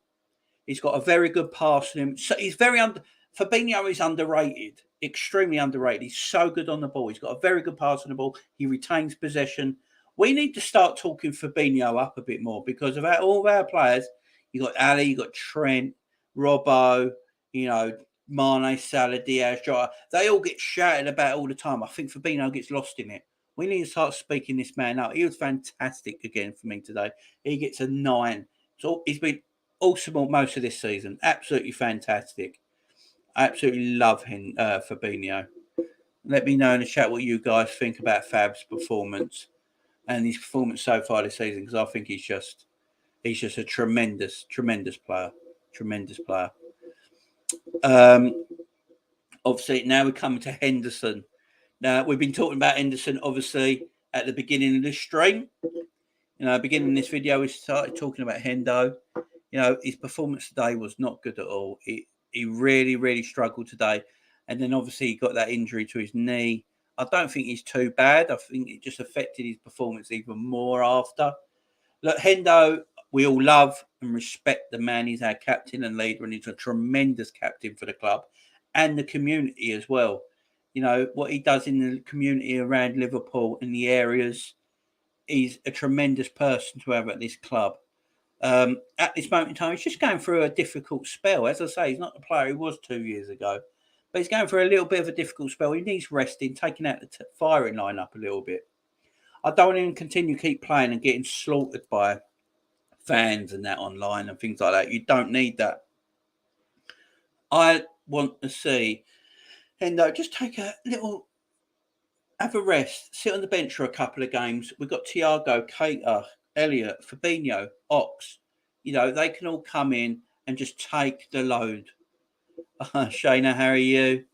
He's got a very good pass in him. So he's Fabinho is underrated, extremely underrated. He's so good on the ball. He's got a very good pass on the ball. He retains possession. We need to start talking Fabinho up a bit more because of all of our players. You got Ali, you got Trent, Robbo, Mane, Salah, Diaz, Jota. They all get shouted about all the time. I think Fabinho gets lost in it. We need to start speaking this man up. He was fantastic again for me today. He gets a 9. So he's been awesome most of this season. Absolutely fantastic. I absolutely love him, Fabinho. Let me know in the chat what you guys think about Fab's performance and his performance so far this season, because I think he's just a tremendous player. Tremendous player. Obviously, now we're coming to Henderson. Now, we've been talking about Henderson, obviously, at the beginning of this stream. Beginning of this video, we started talking about Hendo. His performance today was not good at all. He really, really struggled today. And then, obviously, he got that injury to his knee. I don't think he's too bad. I think it just affected his performance even more after. Look, Hendo, we all love and respect the man. He's our captain and leader, and he's a tremendous captain for the club and the community as well. What he does in the community around Liverpool and the areas, he's a tremendous person to have at this club. At this moment in time, he's just going through a difficult spell. As I say, he's not the player he was 2 years ago, but he's going through a little bit of a difficult spell. He needs resting, taking out the firing line up a little bit. I don't want him to continue keep playing and getting slaughtered by fans and that online and things like that. You don't need that. I want to see Hendo just take a little, have a rest, sit on the bench for a couple of games. We've got Thiago, Keita, Elliott, Fabinho, Ox. They can all come in and just take the load. Shayna, how are you?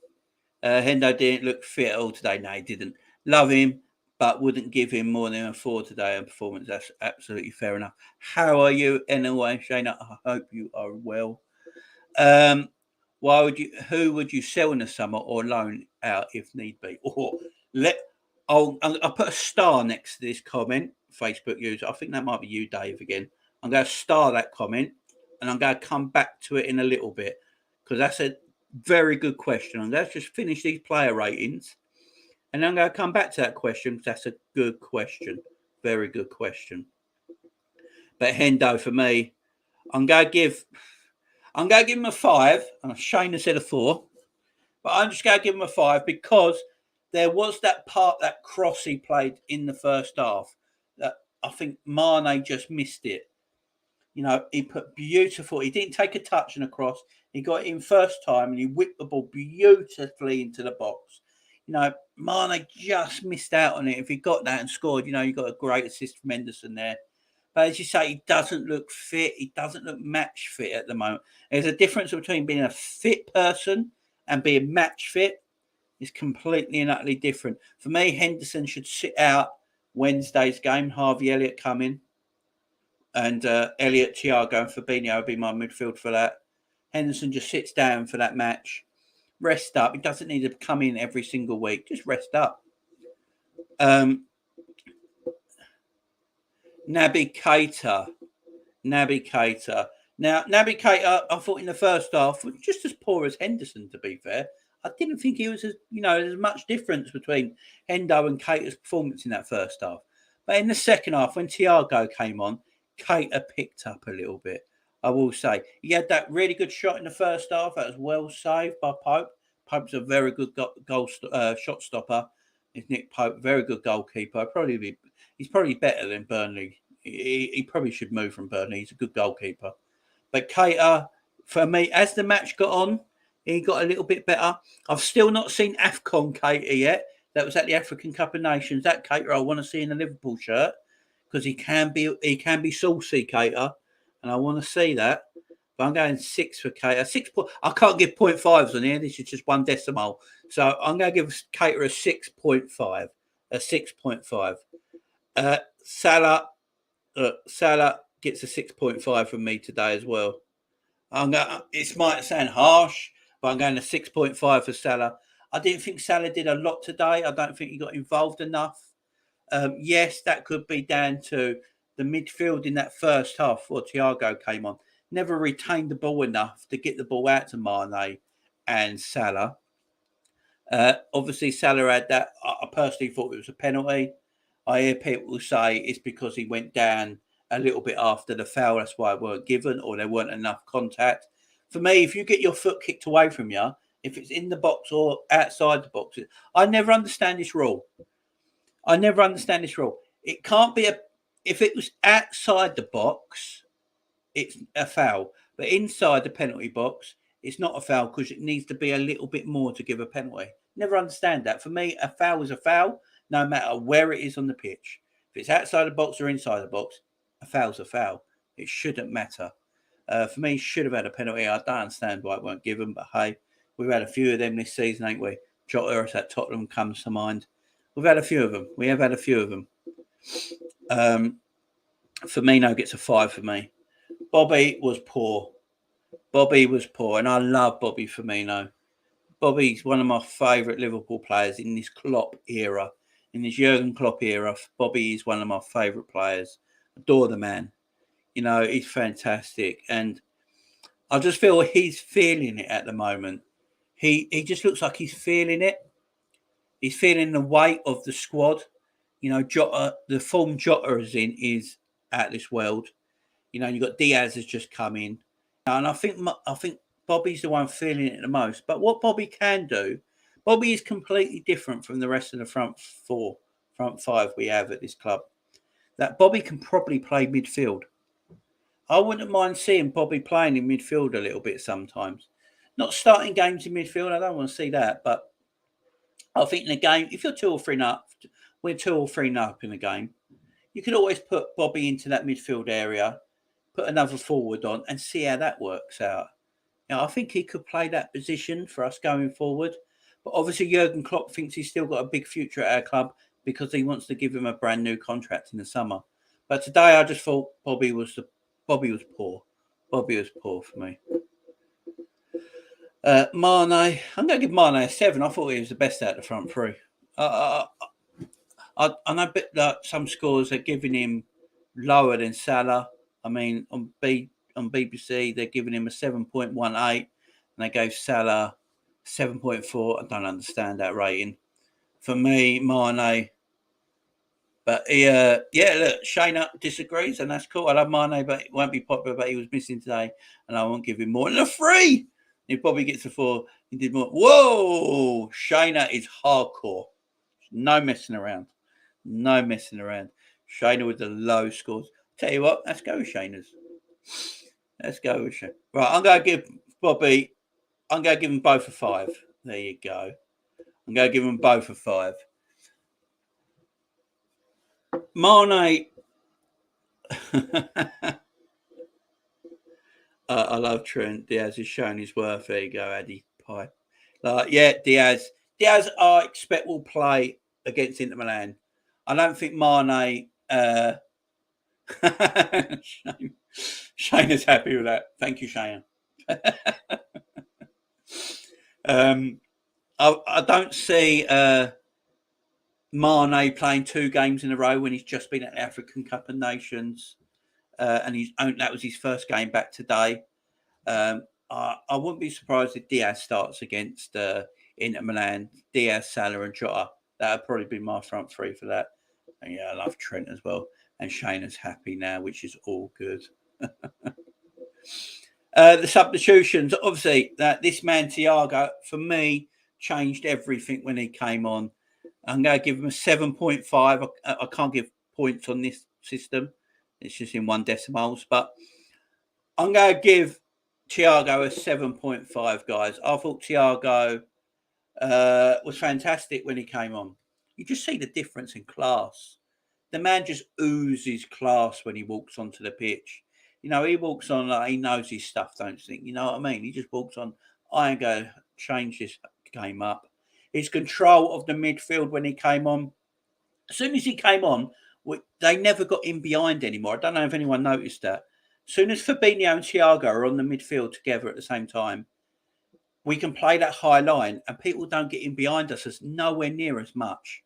Hendo didn't look fit at all today. No, he didn't. Love him, but wouldn't give him more than a 4 today on performance. That's absolutely fair enough. How are you anyway, Shayna? I hope you are well. Who would you sell in the summer or loan out if need be? Or I'll put a star next to this comment, Facebook user. I think that might be you, Dave, again. I'm going to star that comment and I'm going to come back to it in a little bit because that's a very good question. And let's just finish these player ratings and then I'm going to come back to that question because that's a good question. Very good question. But Hendo, for me, I'm going to give him a 5. And Shayna said a 4. But I'm just going to give him a 5 because there was that cross he played in the first half that I think Mane just missed it. He put beautiful. He didn't take a touch and a cross. He got it in first time and he whipped the ball beautifully into the box. Mane just missed out on it. If he got that and scored, you got a great assist from Henderson there. But as you say, he doesn't look fit. He doesn't look match fit at the moment. There's a difference between being a fit person and being match fit. It's completely and utterly different. For me, Henderson should sit out Wednesday's game. Harvey Elliott come in. And Elliott, Thiago and Fabinho would be my midfield for that. Henderson just sits down for that match. Rest up. He doesn't need to come in every single week. Just rest up. Naby Keita. Naby Keita. Now, Naby Keita, I thought in the first half was just as poor as Henderson, to be fair. I didn't think he was as much difference between Hendo and Keita's performance in that first half. But in the second half, when Thiago came on, Keita picked up a little bit. I will say. He had that really good shot in the first half. That was well saved by Pope. Pope's a very good shot stopper. Is Nick Pope, very good goalkeeper. He's probably better than Burnley. He probably should move from Burnley. He's a good goalkeeper. But Keita, for me, as the match got on, he got a little bit better. I've still not seen AFCON Keita yet. That was at the African Cup of Nations. That Keita I want to see in the Liverpool shirt because he can be saucy, Keita, and I want to see that. But I'm going 6 for Keita. I can't give 0.5s on here. This is just one decimal. So I'm going to give Keita a 6.5. A 6.5. Salah gets a 6.5 from me today as well. It might sound harsh, but I'm going to 6.5 for Salah. I didn't think Salah did a lot today. I don't think he got involved enough. Yes, that could be down to the midfield in that first half where Thiago came on. Never retained the ball enough to get the ball out to Mane and Salah. Obviously, Salah had that. I personally thought it was a penalty. I hear people say it's because he went down a little bit after the foul. That's why it weren't given, or there weren't enough contact. For me, if you get your foot kicked away from you, if it's in the box or outside the box, I never understand this rule. It can't be if it was outside the box, it's a foul. But inside the penalty box, it's not a foul because it needs to be a little bit more to give a penalty. Never understand that. For me, a foul is a foul, no matter where it is on the pitch. If it's outside the box or inside the box, a foul's a foul. It shouldn't matter. For me, should have had a penalty. I don't understand why it weren't given, but hey, we've had a few of them this season, ain't we? Jota at Tottenham comes to mind. We've had a few of them. We have had a few of them. Firmino gets a 5 for me. Bobby was poor, and I love Bobby Firmino. Bobby's one of my favourite Liverpool players in this Klopp era. In this Jurgen Klopp era, Bobby is one of my favourite players. Adore the man. He's fantastic. And I just feel he's feeling it at the moment. He just looks like he's feeling it. He's feeling the weight of the squad. Jota, the form Jota is in is out of this world. You've got Diaz has just come in. And I think Bobby's the one feeling it the most. But what Bobby can do, Bobby is completely different from the rest of the front five we have at this club. That Bobby can probably play midfield. I wouldn't mind seeing Bobby playing in midfield a little bit sometimes. Not starting games in midfield, I don't want to see that. But I think in a game, if you're 2 or 3 up, we're 2 or 3 up in a game, you could always put Bobby into that midfield area, put another forward on and see how that works out. I think he could play that position for us going forward. But obviously, Jurgen Klopp thinks he's still got a big future at our club because he wants to give him a brand new contract in the summer. But today, I just thought Bobby was poor. Bobby was poor for me. Mane, I'm going to give Mane a 7. I thought he was the best out of the front three. I know that some scores are giving him lower than Salah. I mean, on BBC, they're giving him a 7.18, and they gave Salah 7.4. I don't understand that rating. For me, Mane. But look, Shayna disagrees, and that's cool. I love Mane, but it won't be popular. But he was missing today, and I won't give him more than a 3. He probably gets a 4. He did more. Whoa, Shayna is hardcore. No messing around. Shayna with the low scores. Tell you what, let's go with Shayna's. Right, I'm going to give Bobby. I'm going to give them both a 5. There you go. I'm going to give them both a 5. Mane. I love Trent. Diaz has shown his worth. There you go, Addy Pie. Diaz. Diaz, I expect will play against Inter Milan. I don't think Mane. Shayna's happy with that. Thank you, Shayna. I don't see Mane playing 2 games in a row when he's just been at the African Cup of Nations, and that was his first game back today. I wouldn't be surprised if Diaz starts against Inter Milan. Diaz, Salah, and Jota. That would probably be my front 3 for that. And yeah, I love Trent as well. And Shayna's happy now, which is all good. The substitutions, obviously, that this man Thiago, for me, changed everything when he came on. I'm going to give him a 7.5. I can't give points on this system. It's just in 1 decimals. But I'm going to give Thiago a 7.5, guys. I thought Thiago was fantastic when he came on. You just see the difference in class. The man just oozes class when he walks onto the pitch. You know, he walks on like he knows his stuff, don't you think? You know what I mean? He just walks on, I ain't going to change this game up. His control of the midfield when he came on. As soon as he came on, they never got in behind anymore. I don't know if anyone noticed that. As soon as Fabinho and Thiago are on the midfield together at the same time, we can play that high line and people don't get in behind us as nowhere near as much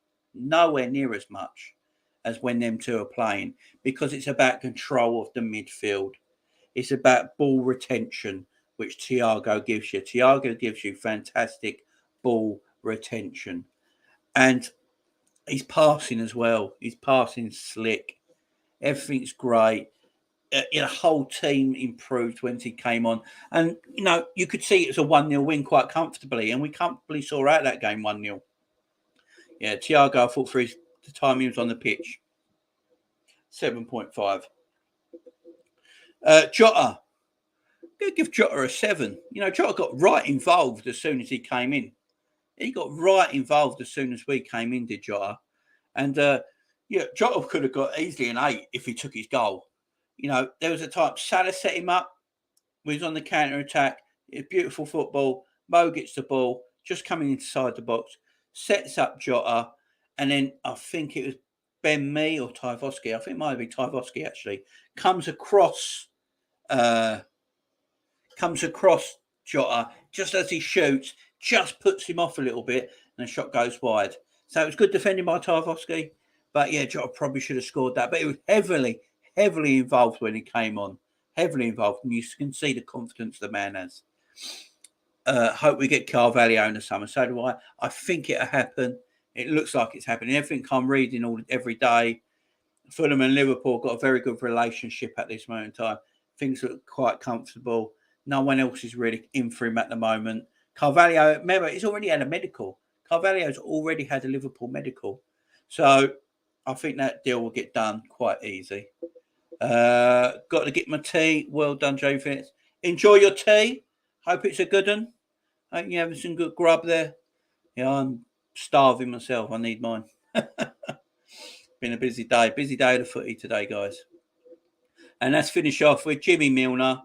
as when them two are playing, because it's about control of the midfield. It's about ball retention, which Thiago gives you. Thiago gives you fantastic ball retention. And he's passing as well. He's passing slick. Everything's great. The whole team improved when he came on. And, you know, you could see it was a 1-0 win quite comfortably. And we comfortably saw out that game 1-0. Yeah, Thiago, I thought for the time he was on the pitch, 7.5. Jota. I'm going to give Jota a 7. You know, Jota got right involved as soon as he came in. He got right involved as soon as we came in, did Jota. And, yeah, Jota could have got easily an 8 if he took his goal. You know, there was a time Salah set him up. We was on the counter-attack. It's beautiful football. Mo gets the ball, just coming inside the box, sets up Jota, and then I think it was Ben Mee or Tyvosky. I think it might have been Tyvosky, actually. Comes across Jota just as he shoots, just puts him off a little bit, and the shot goes wide. So it was good defending by Tyvosky. But yeah, Jota probably should have scored that. But it was heavily involved when he came on. Heavily involved. And you can see the confidence the man has. Hope we get Carvalho in the summer. So do I. I think it'll happen. It looks like it's happening. Everything I'm reading every day, Fulham and Liverpool got a very good relationship at this moment in time. Things look quite comfortable. No one else is really in for him at the moment. Carvalho, remember, he's already had a medical. Carvalho's already had a Liverpool medical. So I think that deal will get done quite easy. Got to get my tea. Well done, Joe Fitz. Enjoy your tea. Hope it's a good one. Hope you're having some good grub there. Yeah, I'm starving myself. I need mine. Been a busy day. Busy day of the footy today, guys. And let's finish off with Jimmy Milner.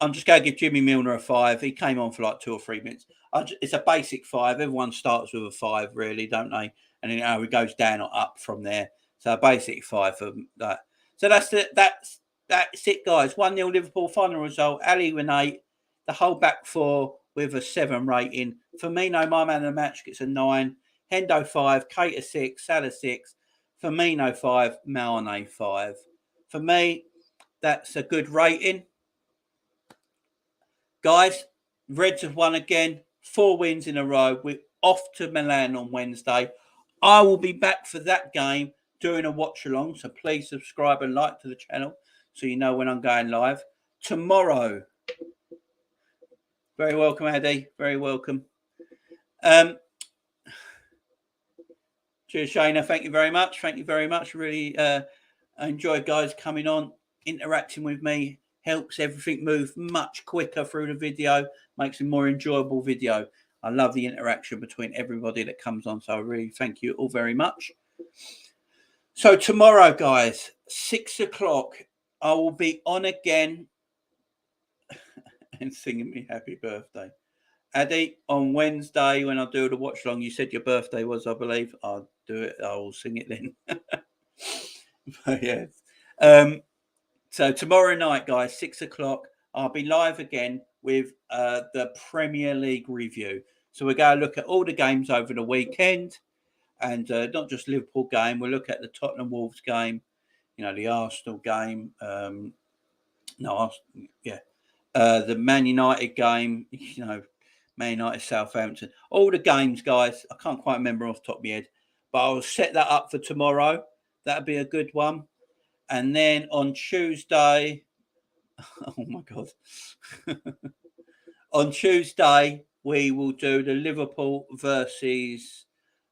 I'm just going to give Jimmy Milner a 5. He came on for like 2 or 3 minutes. It's a basic 5. Everyone starts with a 5, really, don't they? And then it goes down or up from there. So a basic 5 for that. So that's it, guys. 1-0 Liverpool, final result. Ali with 8. The whole back 4 with a 7 rating. Firmino, my man of the match, gets a 9. Hendo 5. Keita 6. Salah 6. Firmino 5. Mane 5. For me, that's a good rating. Guys, Reds have won again. 4 wins in a row. We're off to Milan on Wednesday. I will be back for that game doing a watch along. So please subscribe and like to the channel so you know when I'm going live. Tomorrow. Very welcome, Addy. Very welcome. Cheers, Shayna. Thank you very much. Thank you very much. Really I enjoy guys coming on, interacting with me. Helps everything move much quicker through the video. Makes a more enjoyable video. I love the interaction between everybody that comes on. So I really thank you all very much. So tomorrow, guys, 6 o'clock, I will be on again and singing me happy birthday. Addy, on Wednesday when I do the watch along, you said your birthday was, I believe. I'll do it. I will sing it then. But yes. So tomorrow night, guys, 6 o'clock, I'll be live again with the Premier League review. So we're going to look at all the games over the weekend. and not just Liverpool game. We'll look at the Tottenham Wolves game, the Arsenal game. The Man United game. Man United Southampton. All the games, guys. I can't quite remember off the top of my head, but I'll set that up for tomorrow. That'll be a good one. And then on Tuesday, oh my God. On Tuesday, we will do the Liverpool versus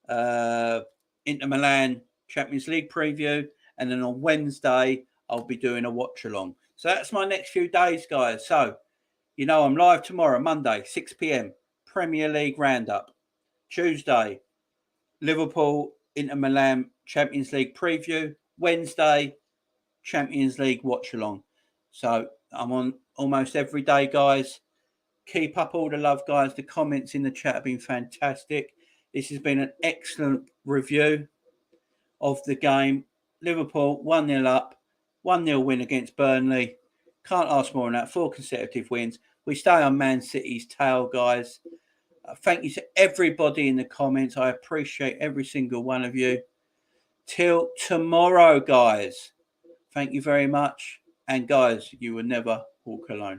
Inter Milan Champions League preview. And then on Wednesday, I'll be doing a watch along. So that's my next few days, guys. So, I'm live tomorrow, Monday, 6 p.m. Premier League roundup. Tuesday, Liverpool Inter Milan Champions League preview. Wednesday, Champions League watch along. So I'm on almost every day, guys. Keep up all the love, guys. The comments in the chat have been fantastic. This has been an excellent review of the game. Liverpool 1-0 up, 1-0 win against Burnley. Can't ask more than that. 4 consecutive wins. We stay on Man City's tail, guys. Thank you to everybody in the comments. I appreciate every single one of you. Till tomorrow, guys. Thank you very much. And guys, you will never walk alone.